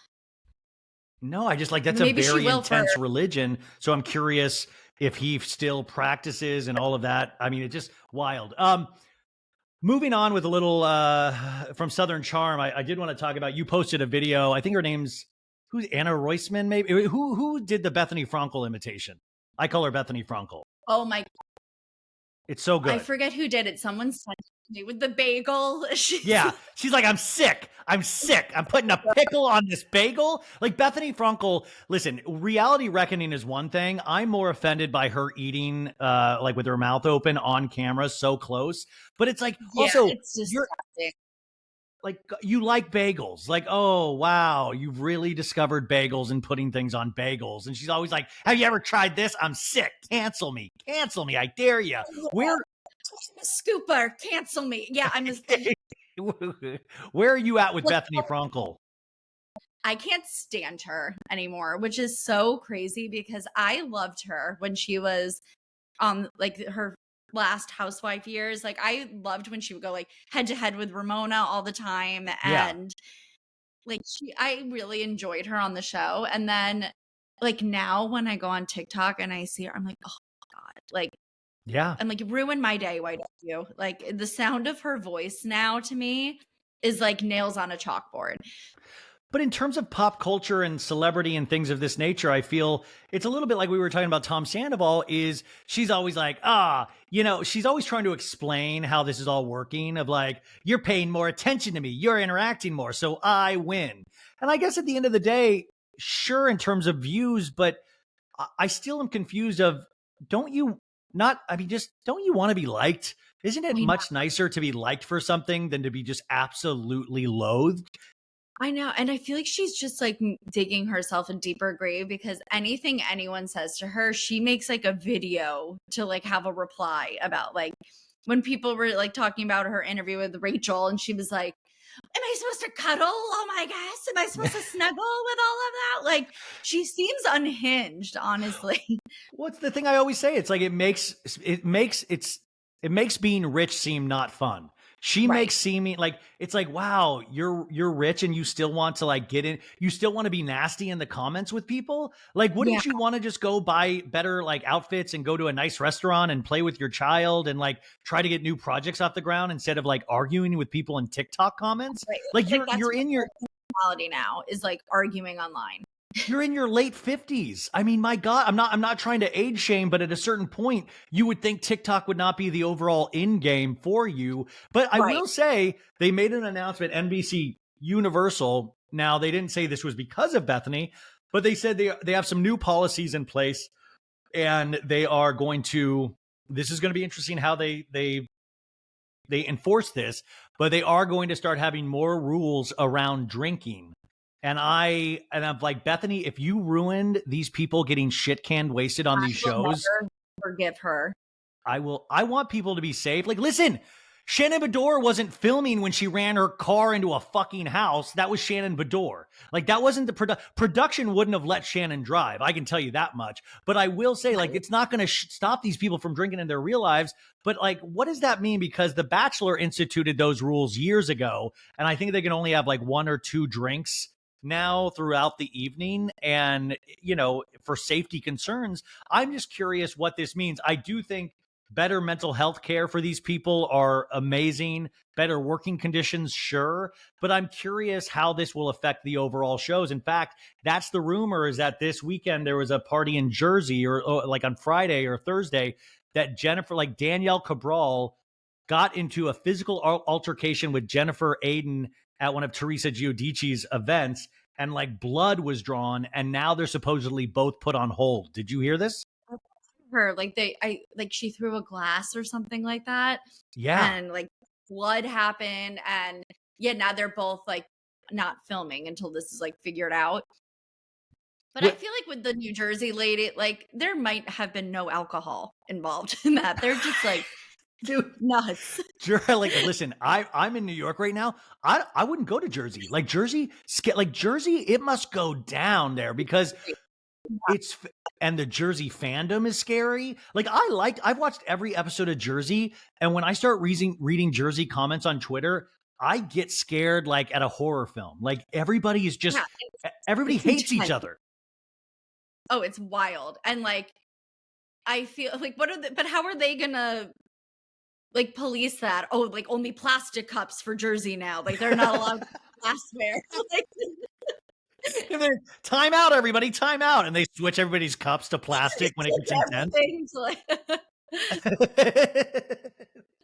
No, I just like, that's maybe a very intense religion. So I'm curious if he still practices and all of that. I mean, it's just wild. Moving on with a little from Southern Charm, I did want to talk about, you posted a video. I think her name's Anna Roisman, maybe. Who did the Bethany Frankel imitation? I call her Bethany Frankel. Oh my God. It's so good. I forget who did it. Someone sent it to me with the bagel. Yeah. She's like, I'm sick. I'm putting a pickle on this bagel. Like, Bethany Frankel, listen, reality reckoning is one thing. I'm more offended by her eating like with her mouth open on camera so close. But it's like, also, it's disgusting. Like, you like bagels. Like, oh, wow, you've really discovered bagels and putting things on bagels. And she's always like, have you ever tried this? I'm sick. Cancel me. I dare you. Where? Scooper, cancel me. Yeah, I'm just. Where are you at with Bethany Frankel? I can't stand her anymore, which is so crazy because I loved her when she was on like her last housewife years. Like, I loved when she would go like head to head with Ramona all the time. And like, I really enjoyed her on the show. And then like, now when I go on TikTok and I see her, I'm like, oh God, like, yeah, I'm like, ruin my day. Why don't you? Like, the sound of her voice now to me is like nails on a chalkboard. But in terms of pop culture and celebrity and things of this nature, I feel it's a little bit like we were talking about Tom Sandoval is she's always like, she's always trying to explain how this is all working of like, you're paying more attention to me. You're interacting more. So I win. And I guess at the end of the day, sure, in terms of views, but I still am confused of don't you don't you want to be liked? Isn't it I know. much nicer to be liked for something than to be just absolutely loathed? I know. And I feel like she's just like digging herself a deeper grave because anything anyone says to her, she makes like a video to like have a reply about like when people were like talking about her interview with Rachel and she was like, am I supposed to cuddle? Oh my gosh. Am I supposed to snuggle with all of that? Like she seems unhinged, honestly. What's the thing I always say? It's like it makes being rich seem not fun. She Right. makes seeming like it's like, wow, you're rich and you still want to like get in, you still want to be nasty in the comments with people. Like, Yeah. wouldn't you want to just go buy better like outfits and go to a nice restaurant and play with your child and like try to get new projects off the ground instead of like arguing with people in TikTok comments? Right. Like Like that's you're her in your personality now is like arguing online. you're in your late 50s. I mean, my God, I'm not trying to age shame, but at a certain point, you would think TikTok would not be the overall end game for you. But I Right. will say they made an announcement, NBC Universal. Now, they didn't say this was because of Bethany, but they said they have some new policies in place and they are going to this is going to be interesting how they enforce this, but they are going to start having more rules around drinking. And I'm like, Bethany, if you ruined these people getting shit canned wasted on I these will shows, never forgive her. I want people to be safe. Like, listen, Shannon Bedore wasn't filming when she ran her car into a fucking house. That was Shannon Bedore. Like, that wasn't the production wouldn't have let Shannon drive. I can tell you that much. But I will say, like, it's not going to stop these people from drinking in their real lives. But like, what does that mean? Because The Bachelor instituted those rules years ago, and I think they can only have like one or two drinks now throughout the evening. And for safety concerns, I'm just curious what this means. I do think better mental health care for these people are amazing. Better working conditions, sure. But I'm curious how this will affect the overall shows. In fact, that's the rumor is that this weekend there was a party in Jersey or like on Friday or Thursday that like Danielle Cabral got into a physical altercation with Jennifer Aiden at one of Teresa Giudici's events, and like blood was drawn, and now they're supposedly both put on hold. Did you hear this? Her like she threw a glass or something like that Yeah. and like blood happened and yeah, now they're both like not filming until this is like figured out. But I What, feel like with the New Jersey lady, like there might have been no alcohol involved in that. They're just like dude? nuts. Like, listen, I'm in New York right now. I wouldn't go to Jersey. Like Jersey, it must go down there because it's and the Jersey fandom is scary. Like I've watched every episode of Jersey, and when I start reading Jersey comments on Twitter, I get scared like at a horror film. Like everybody is just Yeah, everybody it's hates each intense. other. Oh, it's wild. And like I feel like but how are they gonna like police that? Oh, like only plastic cups for Jersey now. Like they're not allowed glassware. Like And then time out, everybody, time out, and they switch everybody's cups to plastic when it gets intense. everything's like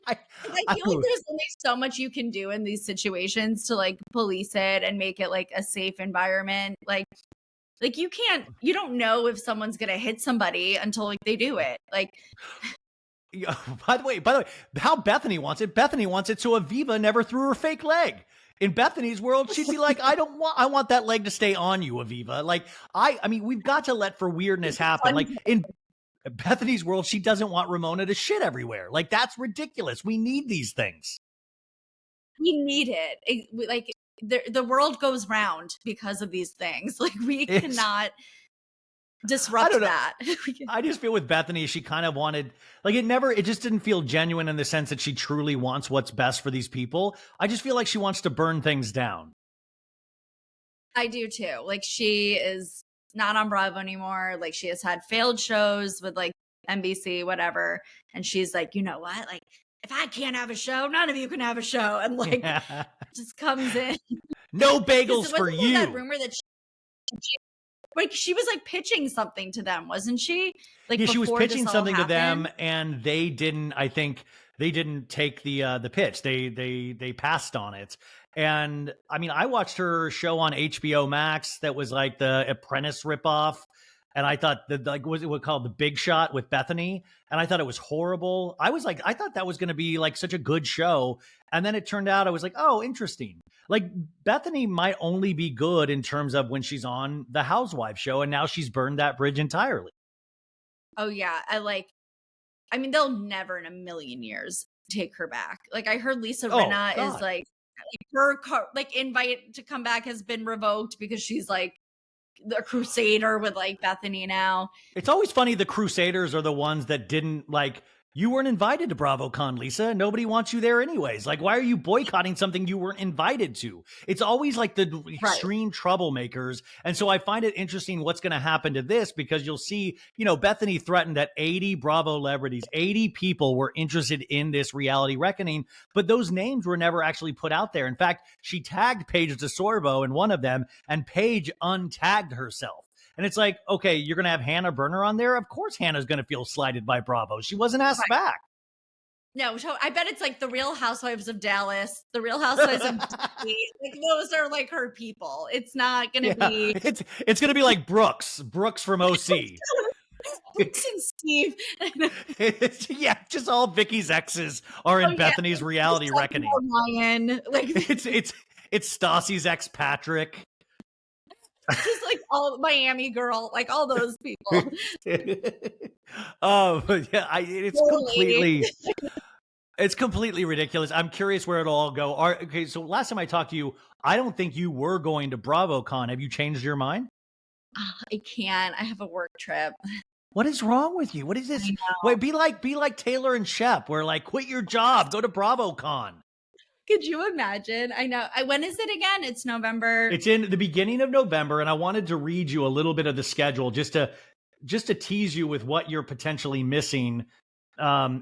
I, I feel like there's only so much you can do in these situations to like police it and make it like a safe environment. Like you don't know if someone's gonna hit somebody until like they do it. Like by the way, how Bethany wants it. Bethany wants it so Aviva never threw her fake leg. In Bethany's world, she'd be like, I want that leg to stay on you, Aviva. Like, I mean, we've got to let for weirdness happen. Like in Bethany's world, she doesn't want Ramona to shit everywhere. Like, that's ridiculous. We need these things. we need it. Like the world goes round because of these things. Like we cannot disrupt that. I just feel with Bethany, she kind of wanted, like, it just didn't feel genuine in the sense that she truly wants what's best for these people. I just feel like she wants to burn things down. I do too. Like she is not on Bravo anymore. Like she has had failed shows with like NBC, whatever. And she's like, you know what? Like if I can't have a show, none of you can have a show. And like, just comes in. No bagels for you. That rumor that she was like pitching something to them, wasn't she? Like, yeah, she was pitching something to them, and they didn't. I think they didn't take the pitch. They passed on it. And I mean, I watched her show on HBO Max that was like the Apprentice ripoff. And I thought that, like, was it called The Big Shot with Bethany? And I thought it was horrible. I thought that was going to be like such a good show. And then it turned out I was like, oh, interesting. Like, Bethany might only be good in terms of when she's on the Housewives show. And now she's burned that bridge entirely. Oh, yeah. I mean, they'll never in a million years take her back. Like, I heard Lisa Rinna is like her invite to come back has been revoked because she's like the Crusader with like Bethany now. It's always funny the Crusaders are the ones that didn't like. You weren't invited to BravoCon, Lisa. Nobody wants you there anyways. Like, why are you boycotting something you weren't invited to? It's always like the extreme troublemakers. And so I find it interesting what's going to happen to this, because you'll see, you know, Bethany threatened that 80 Bravo celebrities, 80 people were interested in this reality reckoning, but those names were never actually put out there. In fact, she tagged Paige DeSorbo in one of them, and Paige untagged herself. And it's like, okay, you're going to have Hannah Berner on there? Of course Hannah's going to feel slighted by Bravo. She wasn't asked back. No, so I bet it's like the Real Housewives of Dallas, the Real Housewives of like those are like her people. It's not going to be. It's going to be like Brooks from OC. Brooks and Steve. Yeah, just all Vicky's exes are in Bethany's reality reckoning. Ryan, like it's Stassi's ex Patrick. Just like all Miami Girl, like all those people. But yeah, it's completely ridiculous. I'm curious where it'll all go. Okay, so last time I talked to you, I don't think you were going to BravoCon. Have you changed your mind? I can't. I have a work trip. What is wrong with you? What is this? Wait, be like Taylor and Shep, where like quit your job, go to BravoCon. Could you imagine? I know. When is it again? It's November. It's in the beginning of November, and I wanted to read you a little bit of the schedule just to tease you with what you're potentially missing.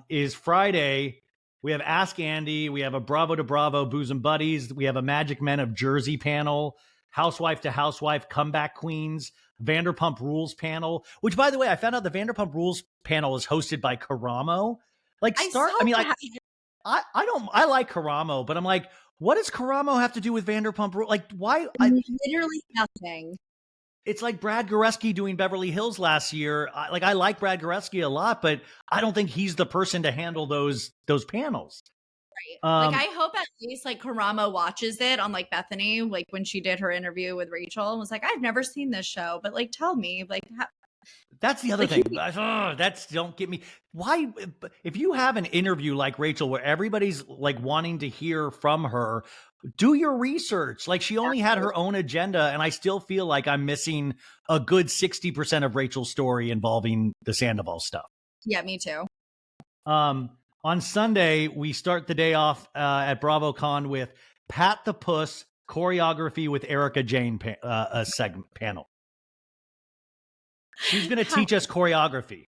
Is Friday, we have Ask Andy, we have a Bravo to Bravo Bosom Buddies, we have a Magic Men of Jersey panel, Housewife to Housewife Comeback Queens, Vanderpump Rules panel, which, by the way, I found out the Vanderpump Rules panel is hosted by Karamo. I like Karamo, but I'm like, what does Karamo have to do with Vanderpump Rules? Like, why? Literally nothing. It's like Brad Goreski doing Beverly Hills last year. I like Brad Goreski a lot, but I don't think he's the person to handle those panels. Right. Like, I hope at least like Karamo watches it on like Bethany, like when she did her interview with Rachel, and was like, I've never seen this show, but like, tell me, like, that's the other thing. Don't get me. Why, if you have an interview like Rachel where everybody's like wanting to hear from her, do your research. Like, she only had her own agenda, and I still feel like I'm missing a good 60% of Rachel's story involving the Sandoval stuff. Yeah, me too. On Sunday, we start the day off at BravoCon with Pat the Puss choreography with Erica Jane segment panel. She's going to teach us choreography.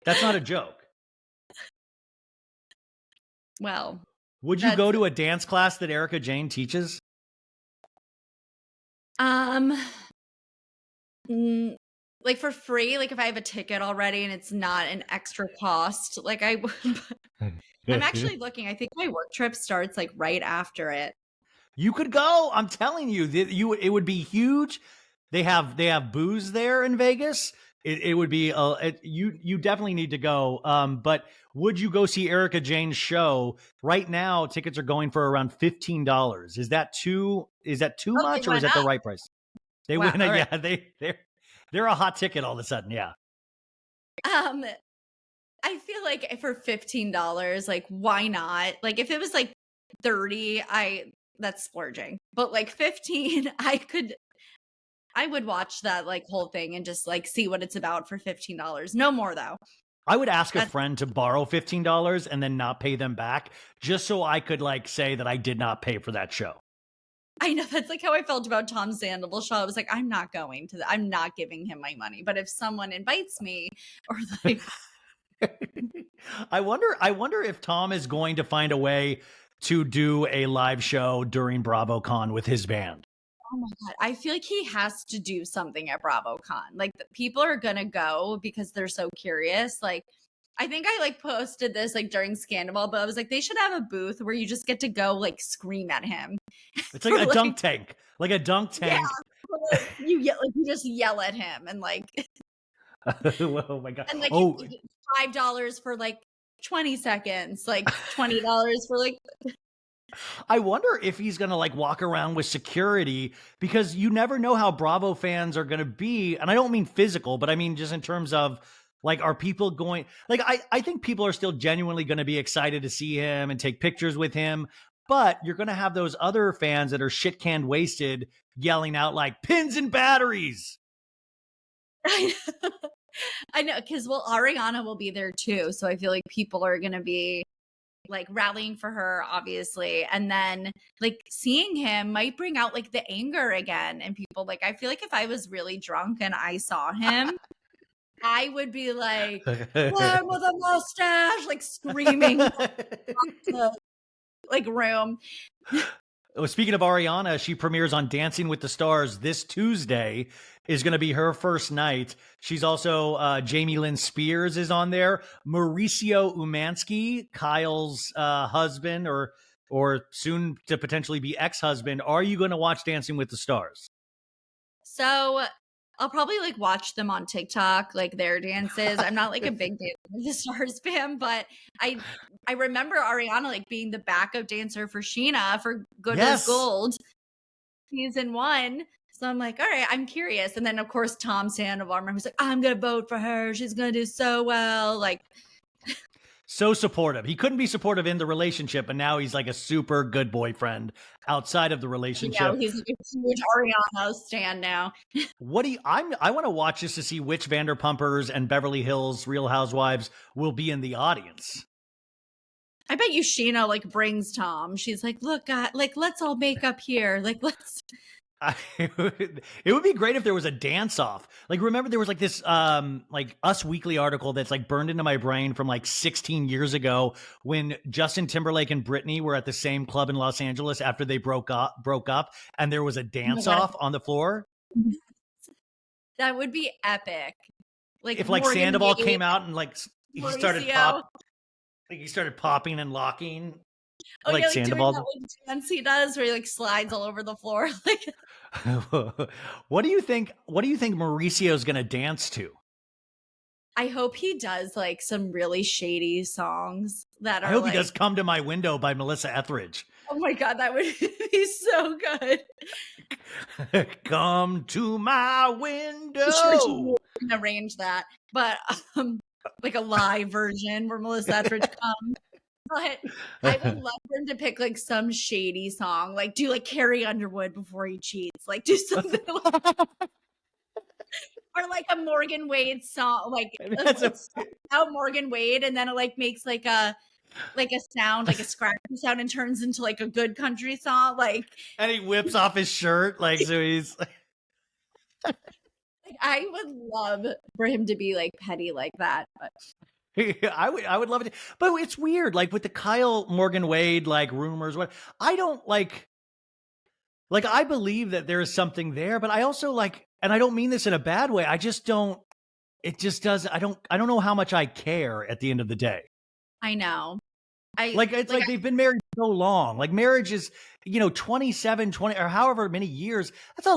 That's not a joke. Well, would you go to a dance class that Erica Jane teaches? Like for free, like if I have a ticket already and it's not an extra cost, like I'm actually looking. I think my work trip starts like right after it. You could go. I'm telling you, it would be huge. They have booze there in Vegas. It would be you definitely need to go. But would you go see Erica Jane's show? Right now, tickets are going for around $15. Is that too much, or is that the right price? They went, right. Yeah, they're a hot ticket all of a sudden. Yeah. I feel like for $15, like, why not? Like, if it was like 30, that's splurging. But like 15, I would watch that like whole thing and just like see what it's about for $15. No more though. I would ask a friend to borrow $15 and then not pay them back, just so I could like say that I did not pay for that show. I know, that's like how I felt about Tom Sandoval's show. I was like, I'm not going to I'm not giving him my money. But if someone invites me, or like I wonder if Tom is going to find a way to do a live show during BravoCon with his band. Oh my God. I feel like he has to do something at BravoCon. Like people are gonna go because they're so curious. Like I think I like posted this like during Scandal, but I was like, they should have a booth where you just get to go like scream at him. It's like a dunk tank. Like a dunk Yeah, tank. you yell, like you just yell at him and like Oh my god. and like Oh, $5 for like 20 seconds, like $20 for like I wonder if he's going to like walk around with security, because you never know how Bravo fans are going to be. And I don't mean physical, but I mean just in terms of like, are people going like, I think people are still genuinely going to be excited to see him and take pictures with him. But you're going to have those other fans that are shit canned wasted yelling out like pins and batteries. I know, because well, Ariana will be there too. So I feel like people are gonna be like rallying for her, obviously. And then like seeing him might bring out like the anger again. And people like, I feel like if I was really drunk and I saw him, I would be like, "One with a mustache," like screaming the like room. Oh, speaking of Ariana, she premieres on Dancing with the Stars this Tuesday. Is going to be her first night. She's also Jamie Lynn Spears is on there. Mauricio Umansky, Kyle's husband, or soon to potentially be ex-husband. Are you going to watch Dancing with the Stars? So I'll probably like watch them on TikTok, like their dances. I'm not like a big Dancing with the Stars fan, but I remember Ariana like being the backup dancer for Sheena for Good as Gold season 1. So I'm like, all right, I'm curious. And then of course Tom Sandoval, who's like, I'm gonna vote for her. She's gonna do so well. Like so supportive. He couldn't be supportive in the relationship, but now he's like a super good boyfriend outside of the relationship. Yeah, he's like a huge Ariana stan now. What do you, I want to watch this to see which Vanderpumpers and Beverly Hills Real Housewives will be in the audience. I bet you Sheena like brings Tom. She's like, look, like let's all make up here. Like let's. It would be great if there was a dance off. Like, remember there was like this like Us Weekly article that's like burned into my brain from like 16 years ago when Justin Timberlake and Britney were at the same club in Los Angeles after they broke up, and there was a dance off on the floor. That would be epic. Like if like Sandoval came out and like he started popping and locking. Oh, like yeah, like Sandoval doing that like dance he does where he like slides all over the floor. Like what do you think Mauricio's gonna dance to? I hope he does like some really shady songs that are I hope like, he does Come to My Window by Melissa Etheridge. Oh my god, that would be so good. Come to my window. Sure, can arrange that. But like a live version where Melissa Etheridge comes. But I would love for him to pick like some shady song, like do like Carrie Underwood before he cheats, like do something like, or like a Morgan Wade song, like out Morgan Wade, and then it like makes like a sound, like a scratchy sound, and turns into like a good country song, like. And he whips off his shirt, like so he's. Like, I would love for him to be like petty like that, but. I would love it, but it's weird. Like with the Kyle Morgan Wade like rumors, what I don't like I believe that there is something there, but I also like, and I don't mean this in a bad way. I just don't. It just does. I don't know how much I care at the end of the day. I know. It's like they've been married so long. Like marriage is 27, 20 or however many years. That's a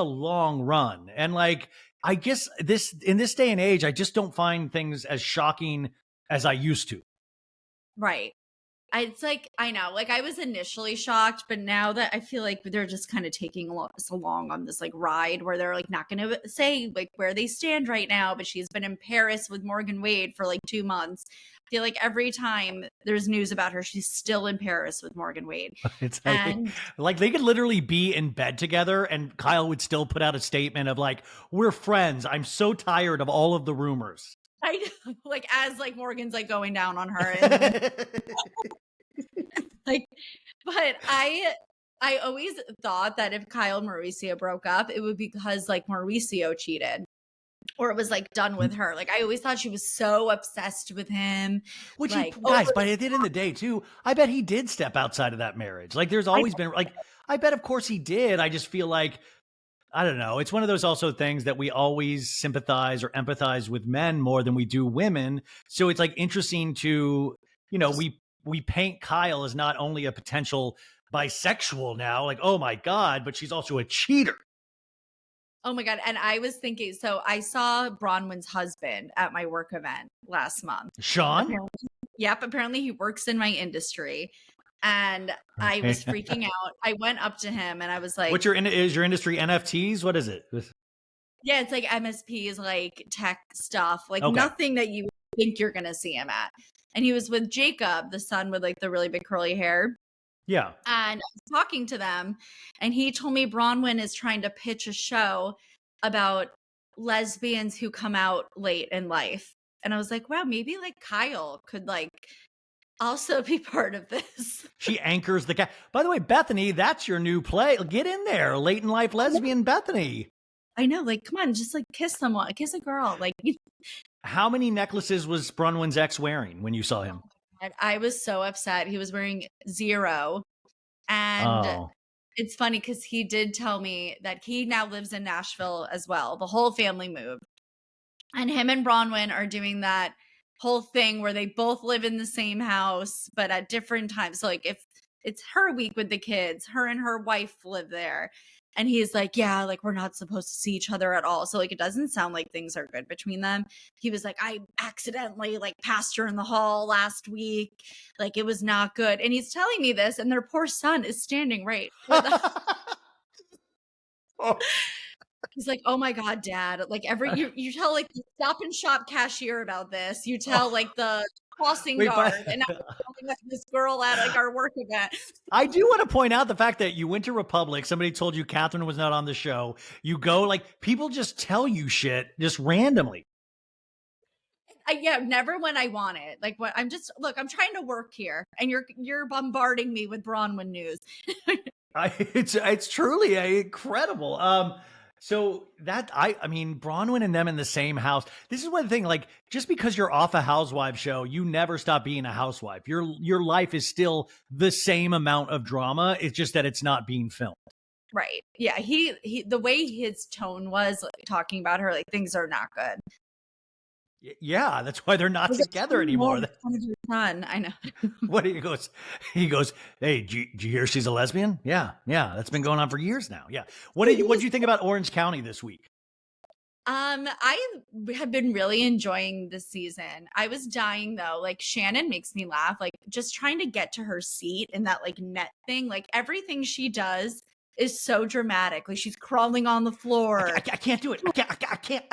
long run, and like. I guess in this day and age, I just don't find things as shocking as I used to. Right. It's like, I know, like I was initially shocked, but now that I feel like they're just kind of taking so long on this like ride where they're like not going to say like where they stand right now, but she's been in Paris with Morgan Wade for like 2 months. I feel like every time there's news about her, she's still in Paris with Morgan Wade. It's like they could literally be in bed together and Kyle would still put out a statement of like, we're friends. I'm so tired of all of the rumors. I know, like as like Morgan's like going down on her. And, like, but I always thought that if Kyle and Mauricio broke up, it would be because like Mauricio cheated. or it was like done with her. Like I always thought she was so obsessed with him. Which Like, guys, but at the end of the day too, I bet he did step outside of that marriage. Like there's always been like, I bet of course he did. I just feel like, I don't know. It's one of those also things that we always sympathize or empathize with men more than we do women. So it's like interesting to, we paint Kyle as not only a potential bisexual now, like, oh my God, but she's also a cheater. oh my God. And I was thinking, so I saw Bronwyn's husband at my work event last month. Sean? Apparently he works in my industry. And I was freaking out. I went up to him and I was like, is your industry NFTs? What is it? Yeah, it's like MSPs, like tech stuff, like nothing that you think you're going to see him at. And he was with Jacob, the son with like the really big curly hair. Yeah. And I was talking to them, and he told me Bronwyn is trying to pitch a show about lesbians who come out late in life. And I was like, wow, maybe like Kyle could like also be part of this. She anchors the cat. By the way, Bethany, that's your new play. Get in there. Late in life lesbian Bethany. I know. Like, come on, just like kiss someone, kiss a girl. Like, how many necklaces was Bronwyn's ex wearing when you saw him? I was so upset. He was wearing 0. And it's funny because he did tell me that he now lives in Nashville as well. The whole family moved. And him and Bronwyn are doing that whole thing where they both live in the same house, but at different times. So like if it's her week with the kids, her and her wife live there. And he's like, yeah, like we're not supposed to see each other at all. So like it doesn't sound like things are good between them. He was like, I accidentally like passed her in the hall last week. Like it was not good. And he's telling me this, and their poor son is standing right with us. He's like, oh my God, Dad. Like you tell like the Stop and Shop cashier about this. You tell like the crossing guard, and now this girl at like our work event. I do want to point out the fact that you went to Republic. Somebody told you Catherine was not on the show. You go, like, people just tell you shit just randomly. Never when I want it. Like what I'm trying to work here, and you're bombarding me with Bronwyn news. It's truly incredible. So that I mean, Bronwyn and them in the same house. This is one thing, like, just because you're off a housewife show, you never stop being a housewife. Your life is still the same amount of drama. It's just that it's not being filmed. Right. Yeah. He the way his tone was like, talking about her, like things are not good. Yeah, that's why they're not together anymore. I know. What he goes, hey, did you hear she's a lesbian? Yeah, that's been going on for years now. Yeah. What did you think about Orange County this week? I have been really enjoying this season. I was dying though. Like Shannon makes me laugh. Like just trying to get to her seat in that like net thing. Like everything she does is so dramatic. Like she's crawling on the floor. I can't do it. I can't.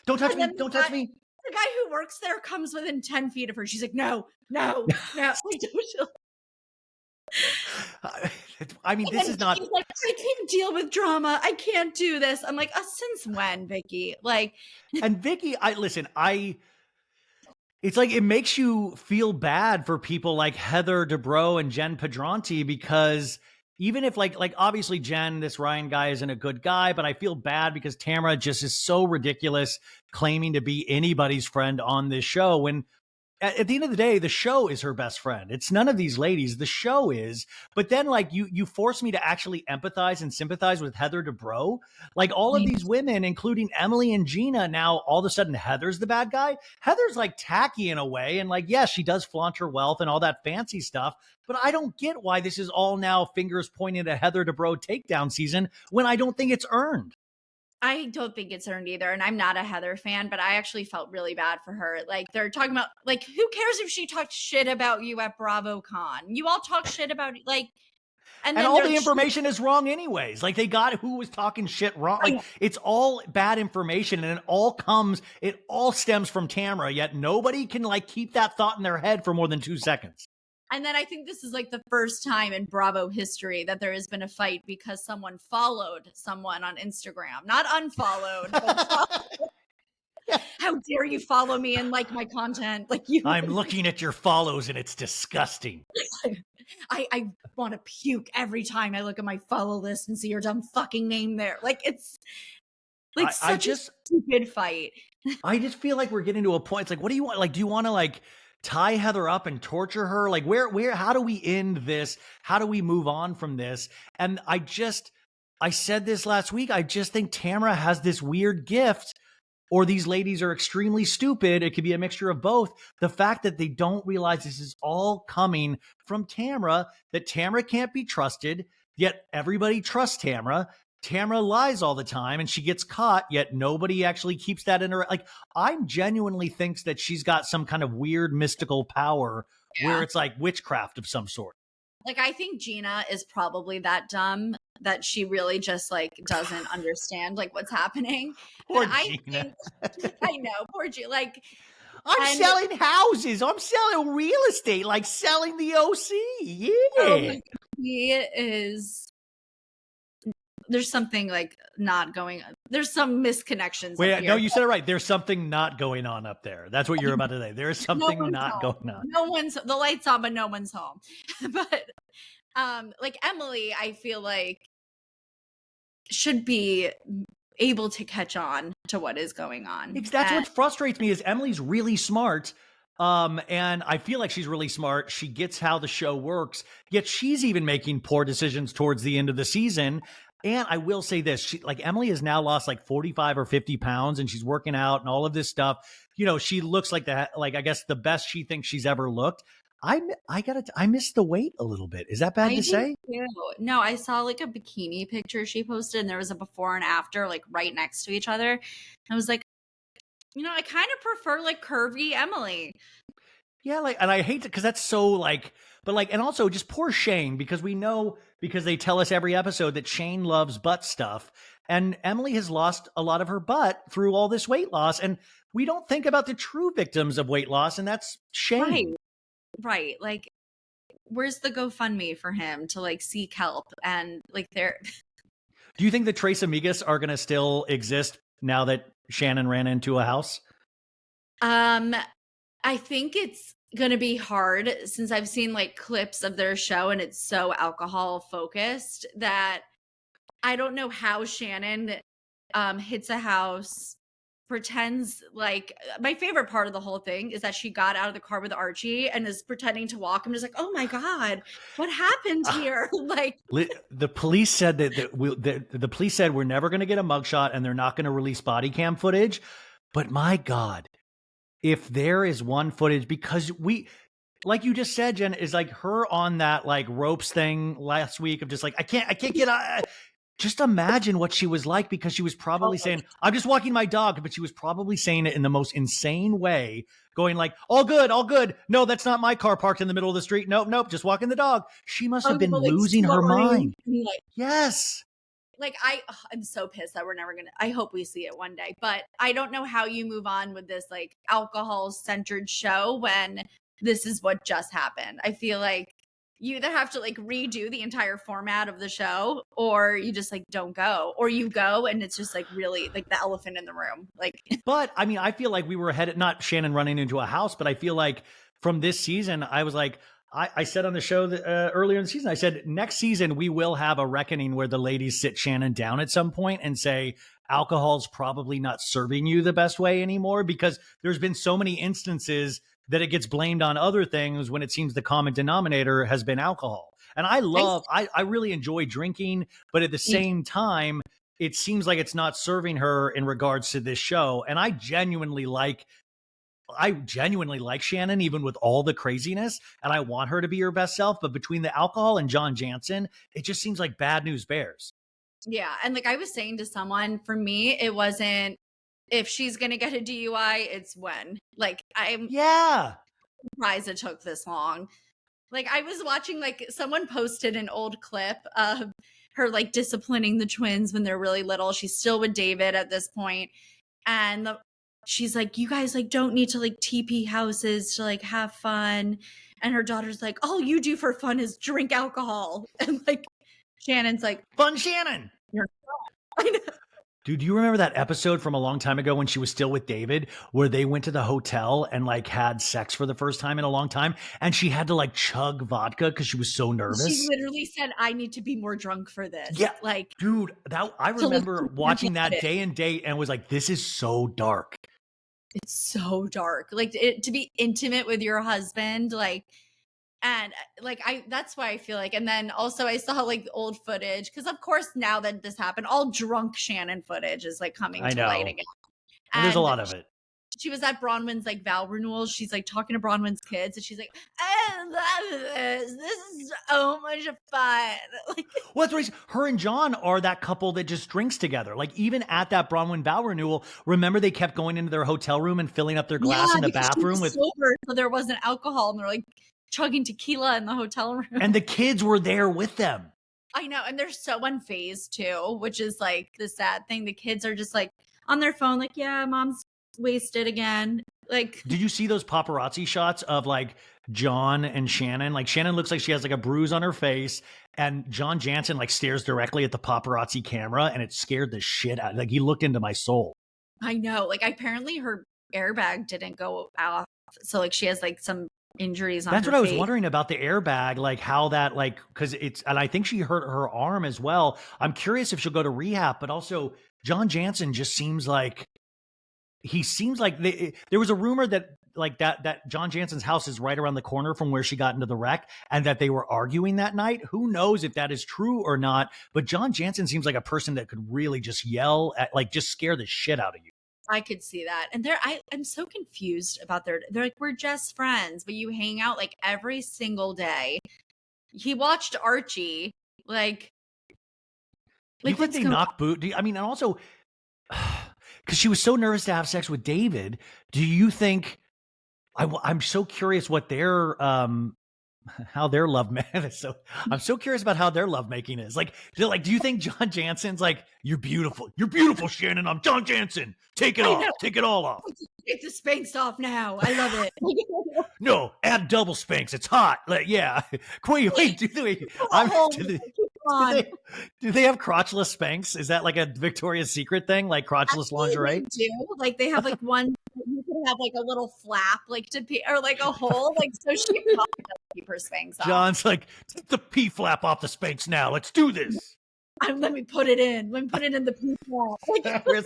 Don't touch me. Don't touch me. The guy who works there comes within 10 feet of her. She's like, no. I mean, this is not. He's like, I can't deal with drama. I can't do this. I'm like, since when, Vicky? Like, and Vicky, it's like it makes you feel bad for people like Heather Dubrow and Jen Pedranti, because even if like obviously Jen, this Ryan guy isn't a good guy, but I feel bad because Tamara just is so ridiculous claiming to be anybody's friend on this show when at the end of the day, the show is her best friend. It's none of these ladies. The show is. But then, like, you force me to actually empathize and sympathize with Heather Dubrow. Like, all of these women, including Emily and Gina, now all of a sudden Heather's the bad guy. Heather's, like, tacky in a way. And, like, yes, she does flaunt her wealth and all that fancy stuff. But I don't get why this is all now fingers pointing at Heather Dubrow takedown season when I don't think it's earned. I don't think it's earned either. And I'm not a Heather fan, but I actually felt really bad for her. Like they're talking about, like, who cares if she talked shit about you at BravoCon? You all talk shit about like, and all the information is wrong anyways. Like they got who was talking shit wrong. Like it's all bad information, and it all stems from Tamara, yet nobody can like keep that thought in their head for more than 2 seconds. And then I think this is like the first time in Bravo history that there has been a fight because someone followed someone on Instagram. Not unfollowed, but followed. How dare you follow me and like my content? Like you. I'm looking at your follows and it's disgusting. I want to puke every time I look at my follow list and see your dumb fucking name there. Like Like such a stupid fight. I just feel like we're getting to a point. It's like, what do you want? Like, do you want to like tie Heather up and torture her? Like, how do we end this? How do we move on from this? And I said this last week. I just think Tamara has this weird gift, or these ladies are extremely stupid. It could be a mixture of both. The fact that they don't realize this is all coming from Tamara, that Tamara can't be trusted, yet everybody trusts Tamara. Tamara lies all the time and she gets caught, yet nobody actually keeps that in her. Like, I genuinely thinks that she's got some kind of weird mystical power where it's like witchcraft of some sort. Like, I think Gina is probably that dumb that she really just like doesn't understand like what's happening. Poor But Gina. I know, poor Gina. Like, I'm selling houses. I'm selling real estate, like selling the OC. Yeah. Oh my God. He is. There's something like not going on. There's some misconnections. Wait, no, you said it right. There's something not going on up there. That's what you're about to say. There's something not going on. No one's, the lights on, but no one's home. But like Emily, I feel like should be able to catch on to what is going on. That's what frustrates me is Emily's really smart. And I feel like she's really smart. She gets how the show works, yet she's even making poor decisions towards the end of the season. And I will say this, Emily has now lost like 45 or 50 pounds and she's working out and all of this stuff. You know, she looks like I guess the best she thinks she's ever looked. I missed the weight a little bit. Is that bad to say? Too. No, I saw like a bikini picture she posted and there was a before and after like right next to each other. I was like, you know, I kind of prefer like curvy Emily. Yeah, and I hate it because that's so like, but like, and also just poor Shane, because we know, because they tell us every episode that Shane loves butt stuff. And Emily has lost a lot of her butt through all this weight loss. And we don't think about the true victims of weight loss, and that's Shane. Right. Like, where's the GoFundMe for him to like seek help? And like, there. Do you think the Tres Amigas are going to still exist now that Shannon ran into a house? I think it's going to be hard since I've seen like clips of their show and it's so alcohol focused that I don't know how Shannon hits a house, pretends like, my favorite part of the whole thing is that she got out of the car with Archie and is pretending to walk. I'm just like, oh my God, what happened here? Like, the police said the police said we're never going to get a mugshot and they're not going to release body cam footage. But my God, if there is one footage, because like you just said, Jen, is like her on that like ropes thing last week of just like, I can't get out. Just imagine what she was like, because she was probably saying, I'm just walking my dog, but she was probably saying it in the most insane way, going like, all good, all good. No, that's not my car parked in the middle of the street. Nope, just walking the dog. She must have been losing her mind. Like, yes. Like, I'm so pissed that we're never going to, I hope we see it one day, but I don't know how you move on with this like alcohol centered show when this is what just happened. I feel like you either have to like redo the entire format of the show, or you just like don't go, or you go and it's just like really like the elephant in the room. Like, but I mean, I feel like we were headed, not Shannon running into a house, but I feel like from this season, I was like, I said on the show that, earlier in the season, I said next season we will have a reckoning where the ladies sit Shannon down at some point and say, alcohol's probably not serving you the best way anymore, because there's been so many instances that it gets blamed on other things when it seems the common denominator has been alcohol. And I really enjoy drinking, but at the same time, it seems like it's not serving her in regards to this show. And I genuinely like Shannon, even with all the craziness, and I want her to be her best self. But between the alcohol and John Jansen, it just seems like bad news bears. Yeah. And like I was saying to someone, for me, it wasn't if she's going to get a DUI, it's when. Like, I'm surprised it took this long. Like, I was watching, like, someone posted an old clip of her, like, disciplining the twins when they're really little. She's still with David at this point. And she's like, you guys, like, don't need to, like, TP houses to, like, have fun. And her daughter's like, all you do for fun is drink alcohol. And, like, Shannon's like, fun Shannon. You're not. I know. Dude, do you remember that episode from a long time ago when she was still with David, where they went to the hotel and like had sex for the first time in a long time, and she had to like chug vodka because she was so She nervous? literally said, "I need to be more drunk for this." Yeah, Like, dude, that I to look remember watching that it. day and date and was like, this is so dark. It's so dark. Like to be intimate with your husband, like, and like that's why I feel like. And then also I saw like old footage because of course now that this happened, all drunk Shannon footage is like coming I to light know. again. And there's a And lot of it. she was at Bronwyn's like vow renewal. She's like talking to Bronwyn's kids, and she's like, "I love this. This is so much fun." Like, Well, that's what her and John are that couple that just drinks together. Like even at that Bronwyn vow renewal, remember they kept going into their hotel room and filling up their glass in the because she bathroom was with, sober, so there wasn't alcohol, and they're like chugging tequila in the hotel room. and the kids were there with them. I know, and they're so unfazed too, which is like the sad thing. The kids are just like on their phone, like, "Yeah, mom's wasted again." Like, Did you see those paparazzi shots of like John and Shannon? Like Shannon looks like she has like a bruise on her face, and John Jansen like stares directly at the paparazzi camera, and it scared the shit out. Like he looked into my soul. I know, like apparently her airbag didn't go off, so like she has like some injuries on That's her what I was face. wondering about the airbag, like how that, like, because it's, and I think she hurt her arm as well. I'm curious if she'll go to rehab, but also John Jansen just seems like there was a rumor that like that John Jansen's house is right around the corner from where she got into the wreck, and that they were arguing that night. Who knows if that is true or not? But John Jansen seems like a person that could really just yell at, like, just scare the shit out of you. I could see that. And I'm so confused about they're like, "We're just friends," but you hang out like every single day. He watched Archie, like You think what's they going knock boot? I mean, and also because she was so nervous to have sex with David. Do you think? I'm so curious what their how their love so I'm so curious about how their lovemaking is. Like, do you think John Jansen's like, you're beautiful, Shannon, I'm John Jansen, take it off, take it all off, Take the Spanx off now. I love it. no, add double Spanx, it's hot, like, yeah. Wait, do they have crotchless Spanx? Is that like a Victoria's Secret thing, like crotchless lingerie? They do. Like they have like one, you could have like a little flap, like to pee, or like a hole, like so she probably doesn't keep her Spanx off. John's like, take the pee flap off the Spanx now, let's do this. Let me put it in. Let me put it in the pee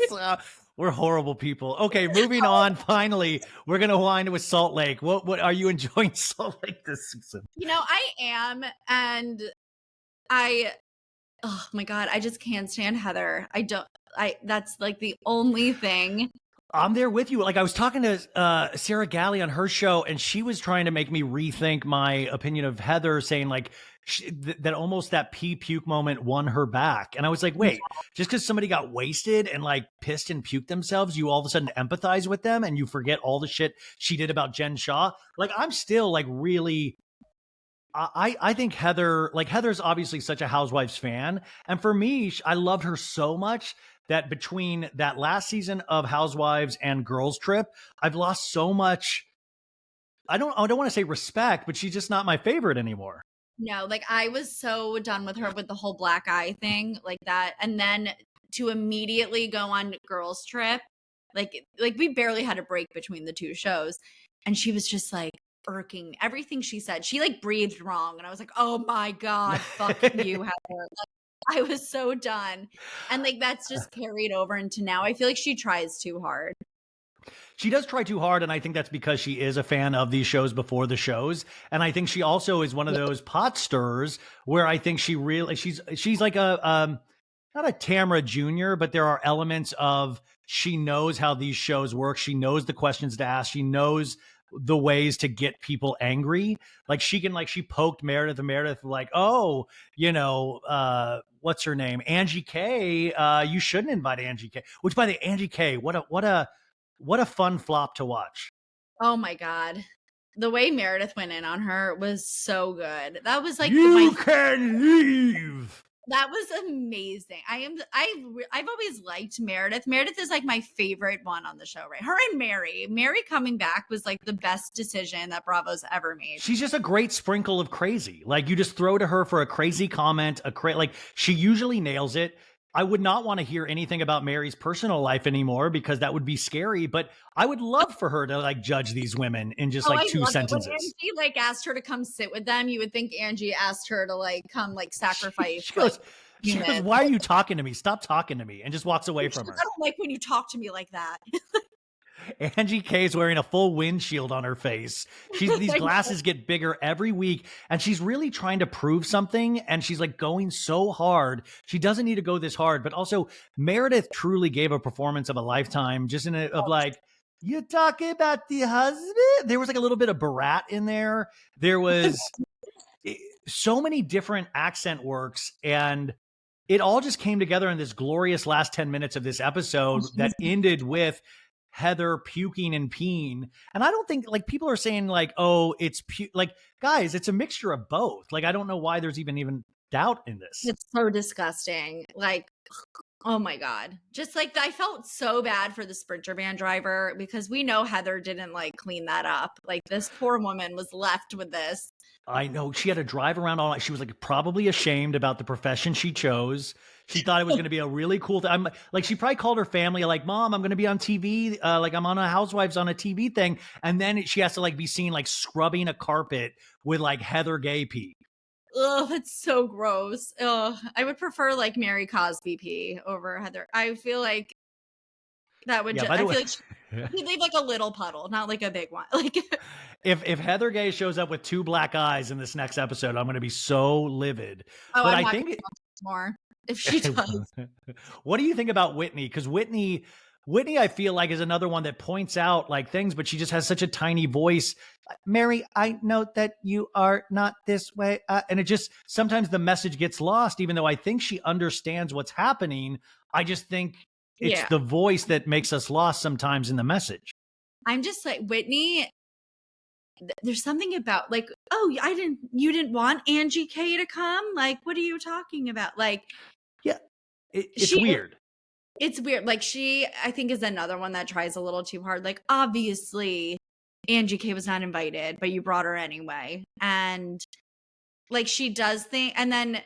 flap. We're horrible people. Okay, moving on. Finally, we're gonna wind with Salt Lake. What are you enjoying Salt Lake this season? You know, I am, and oh my God, I just can't stand Heather. That's like the only thing. I'm there with you. Like I was talking to Sarah Galley on her show, and she was trying to make me rethink my opinion of Heather, saying like that almost that pee puke moment won her back. And I was like, wait, just because somebody got wasted and like pissed and puked themselves, you all of a sudden empathize with them and you forget all the shit she did about Jen Shaw. Like I'm still like really. I think Heather's obviously such a Housewives fan. And for me, I loved her so much that between that last season of Housewives and Girls Trip, I've lost so much. I don't want to say respect, but she's just not my favorite anymore. No, like I was so done with her with the whole black eye thing, like that. And then to immediately go on Girls Trip, like we barely had a break between the two shows. And she was just like, irking everything she said. She like breathed wrong, and I was like, "Oh my God, fuck you, Heather!" Like, I was so done, and like that's just carried over into now. I feel like she tries too hard. She does try too hard, and I think that's because she is a fan of these shows before the shows, and I think she also is one of those pot stirrers where I think she really she's like a not a Tamra Jr., but there are elements of she knows how these shows work. She knows the questions to ask. She knows the ways to get people angry. Like she poked Meredith like, oh, what's her name? Angie K. You shouldn't invite Angie K. Which, by the Angie K, what a fun flop to watch. Oh my God. The way Meredith went in on her was so good. That was like, you can leave. That was amazing. I've always liked Meredith. Meredith is like my favorite one on the show, right? Her and Mary. Mary coming back was like the best decision that Bravo's ever made. She's just a great sprinkle of crazy. Like you just throw to her for a crazy comment, like she usually nails it. I would not want to hear anything about Mary's personal life anymore because that would be scary. But I would love for her to like judge these women in just Oh, like I two love it. When sentences. Angie like asked her to come sit with them, you would think Angie asked her to like come like sacrifice. She goes, humans. why are you talking to me? Stop talking to me. And just walks away from her. I don't like when you talk to me like that. Angie K is wearing a full windshield on her face. These glasses get bigger every week, and she's really trying to prove something. And she's like going so hard. She doesn't need to go this hard, but also Meredith truly gave a performance of a lifetime. Just of like, you talking about the husband? There was like a little bit of Barat in there. There was so many different accent works, and it all just came together in this glorious last 10 minutes of this episode that ended with Heather puking and peeing. And I don't think like people are saying like, oh, it's like, guys, it's a mixture of both. Like, I don't know why there's even doubt in this. It's so disgusting. Like, oh my God. Just like I felt so bad for the Sprinter van driver because we know Heather didn't like clean that up. Like this poor woman was left with this. I know she had to drive around all night. She was like probably ashamed about the profession she chose. She thought it was going to be a really cool thing. I'm like, she probably called her family like, Mom, I'm going to be on TV. Like I'm on a Housewives on a TV thing. And then she has to like be seen like scrubbing a carpet with like Heather Gay pee. Ugh, that's so gross. Ugh, I would prefer like Mary Cosby pee over Heather. I feel like that would. I feel like she'd leave like a little puddle, not like a big one. Like if Heather Gay shows up with 2 black eyes in this next episode, I'm going to be so livid. Oh, but I'm I think more if she does. What do you think about Whitney? Because Whitney, I feel like is another one that points out like things, but she just has such a tiny voice. Mary, I know that you are not this way. And it just, sometimes the message gets lost, even though I think she understands what's happening. I just think it's the voice that makes us lost sometimes in the message. I'm just like, Whitney, there's something about like, oh, you didn't want Angie K to come? Like, what are you talking about? Like, yeah, it's weird. It's weird. Like I think is another one that tries a little too hard. Like, obviously Angie K was not invited, but you brought her anyway. And like, she does think, and then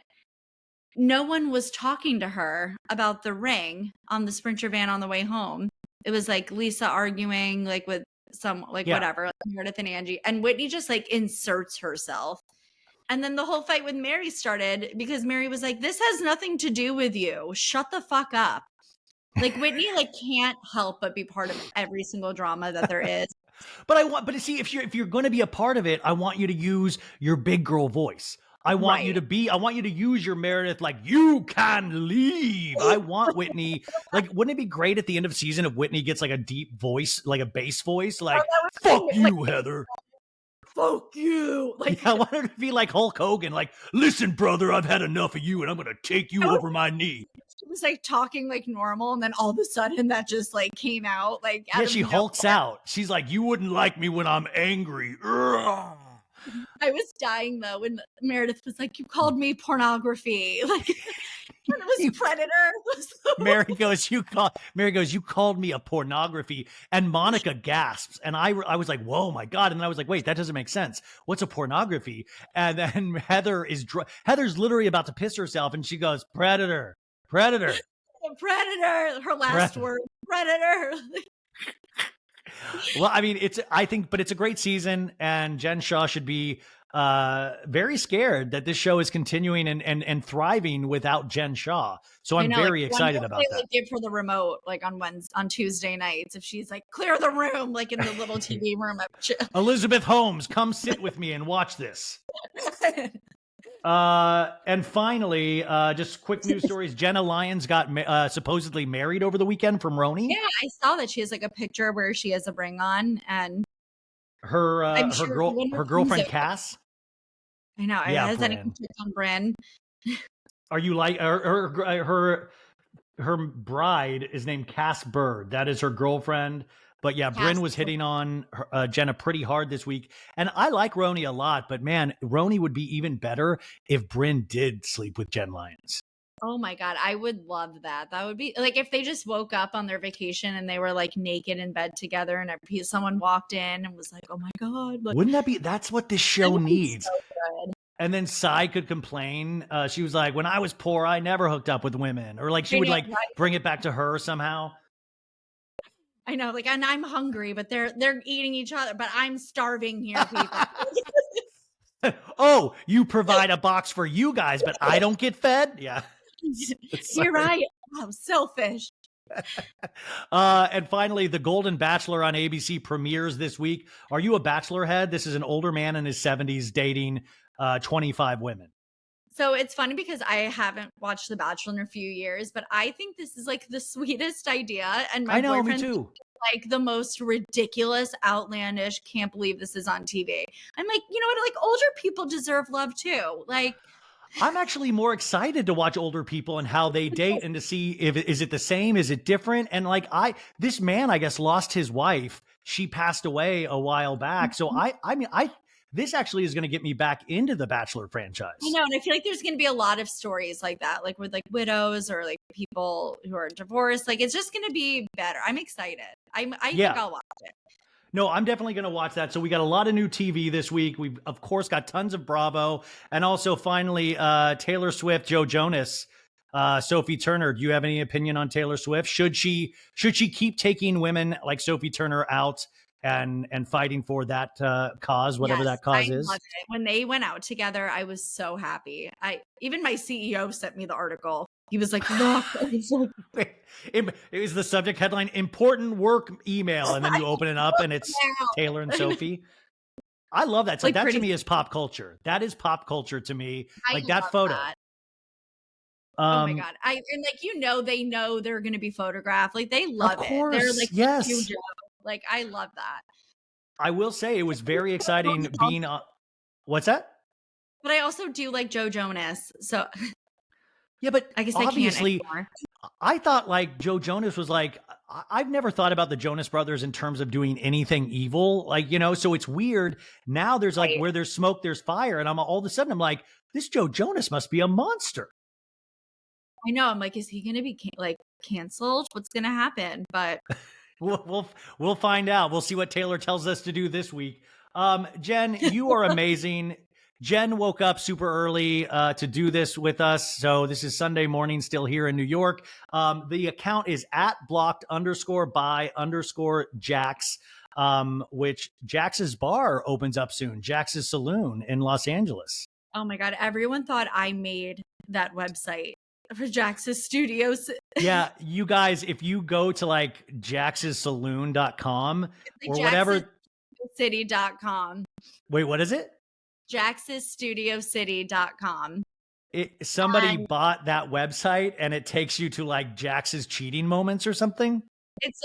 no one was talking to her about the ring on the Sprinter van on the way home. It was like Lisa arguing like with some like whatever, like Meredith and Angie, and Whitney just like inserts herself. And then the whole fight with Mary started because Mary was like, this has nothing to do with you. Shut the fuck up. Like Whitney like can't help but be part of every single drama that there is. But see, if you're going to be a part of it, I want you to use your big girl voice. I want you to use your Meredith, like, you can leave. I want Whitney. Like, wouldn't it be great at the end of season if Whitney gets like a deep voice, like a bass voice, like, fuck you, Heather. Fuck you. Like, I want her to be like Hulk Hogan, like, listen, brother, I've had enough of you and I'm going to take you over my knee. She was like talking like normal, and then all of a sudden that just like came out. Like, she hulks out. She's like, you wouldn't like me when I'm angry. Ugh. I was dying though when Meredith was like, you called me pornography. Like, when it was Predator. Mary goes, you called me a pornography. And Monica gasps. And I was like, whoa, my God. And then I was like, wait, that doesn't make sense. What's a pornography? And then Heather's literally about to piss herself. And she goes, Predator. Predator. Her last word, Predator. Well, I mean, it's a great season, and Jen Shah should be very scared that this show is continuing and thriving without Jen Shah. So I'm very excited about that. Like, give her the remote like on Tuesday nights if she's like, clear the room, like in the little TV room. Elizabeth Holmes, come sit with me and watch this. And finally, just quick news stories. Jenna Lyons got supposedly married over the weekend from Roni. Yeah, I saw that she has like a picture where she has a ring on, and her girlfriend Cass. I know. Yeah, has anything to on Bryn? Are you like her bride is named Cass Bird. That is her girlfriend. But yeah, Bryn was hitting on Jenna pretty hard this week. And I like Roni a lot, but man, Roni would be even better if Bryn did sleep with Jen Lyons. Oh my God, I would love that. That would be like if they just woke up on their vacation and they were like naked in bed together and someone walked in and was like, oh my God. Like, wouldn't that be, that's what this show needs. So good. And then Sai could complain. She was like, when I was poor, I never hooked up with women. Or like she would like bring it back to her somehow. I know, like, and I'm hungry, but they're eating each other, but I'm starving here, people. Oh, you provide a box for you guys, but I don't get fed? Yeah. You're right. I'm selfish. And finally, The Golden Bachelor on ABC premieres this week. Are you a Bachelor head? This is an older man in his 70s dating 25 women. So it's funny because I haven't watched The Bachelor in a few years, but I think this is like the sweetest idea. And my boyfriend me too. Like the most ridiculous, outlandish, can't believe this is on TV. I'm like, you know what? Like older people deserve love too. Like I'm actually more excited to watch older people and how they date and to see if is it the same, is it different? And like this man, I guess, lost his wife. She passed away a while back. So this actually is going to get me back into the Bachelor franchise. I know, and I feel like there's going to be a lot of stories like that, like with like widows or like people who are divorced. Like it's just going to be better. I'm excited. I think I'll watch it. No, I'm definitely going to watch that. So we got a lot of new TV this week. We've, of course, got tons of Bravo. And also, finally, Taylor Swift, Joe Jonas, Sophie Turner. Do you have any opinion on Taylor Swift? Should she keep taking women like Sophie Turner out and fighting for that cause, whatever that cause is? Loved it. When they went out together, I was so happy. Even my CEO sent me the article. He was like, look. It was the subject headline, important work email. And then you open it up and it's Taylor and Sophie. I love that. So like that to me is pop culture. That is pop culture to me. Like that photo. That. Oh my God. And like, they know they're going to be photographed. Like they love it. They're like, yes. Like, I love that. I will say it was very exciting being on. What's that? But I also do like Joe Jonas. So yeah, but I guess obviously I thought like Joe Jonas was like, I've never thought about the Jonas Brothers in terms of doing anything evil. Like, so it's weird. Now there's like where there's smoke, there's fire. And all of a sudden I'm like, this Joe Jonas must be a monster. I know. I'm like, is he going to be like canceled? What's going to happen? But we'll find out. We'll see what Taylor tells us to do this week. Jen, you are amazing. Jen woke up super early to do this with us. So this is Sunday morning still here in New York. The account is at blocked_by_Jax, which Jax's bar opens up soon. Jax's Saloon in Los Angeles. Oh my God. Everyone thought I made that website for Jax's Studios. Yeah, you guys, if you go to like jaxssaloon.com or whatever. City.com. Wait, what is it? jaxsstudiocity.com. Somebody bought that website and it takes you to like Jax's cheating moments or something. It's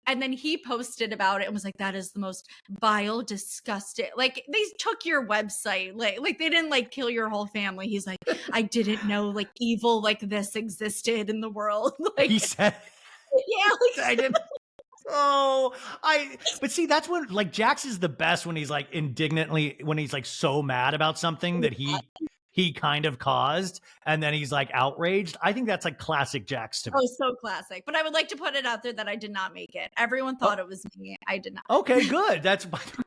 and then he posted about it and was like, that is the most vile, disgusting. Like they took your website. Like they didn't like kill your whole family. He's like, I didn't know like evil like this existed in the world. Like he said, yeah, like, I didn't. But see, that's when like Jax is the best when he's like indignantly, when he's like so mad about something that he kind of caused and then he's like outraged. I think that's like classic Jax to me. Oh, so classic. But I would like to put it out there that I did not make it. Everyone thought it was me. I did not. Okay, good.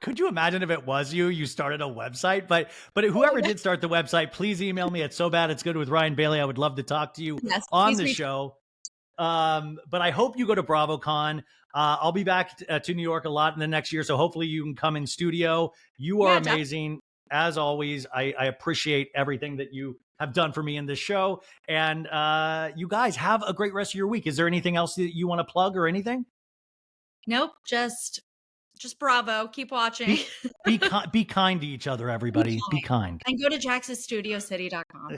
Could you imagine if it was you started a website? But whoever did start the website, please email me at SoBadIt'sGood with Ryan Bailey. I would love to talk to you on the show. But I hope you go to BravoCon. I'll be back to New York a lot in the next year. So hopefully you can come in studio. You are amazing. As always, I appreciate everything that you have done for me in this show. And you guys have a great rest of your week. Is there anything else that you want to plug or anything? Nope. Just Bravo. Keep watching. Be kind to each other, everybody. Be kind. And go to jaxsstudiocity.com.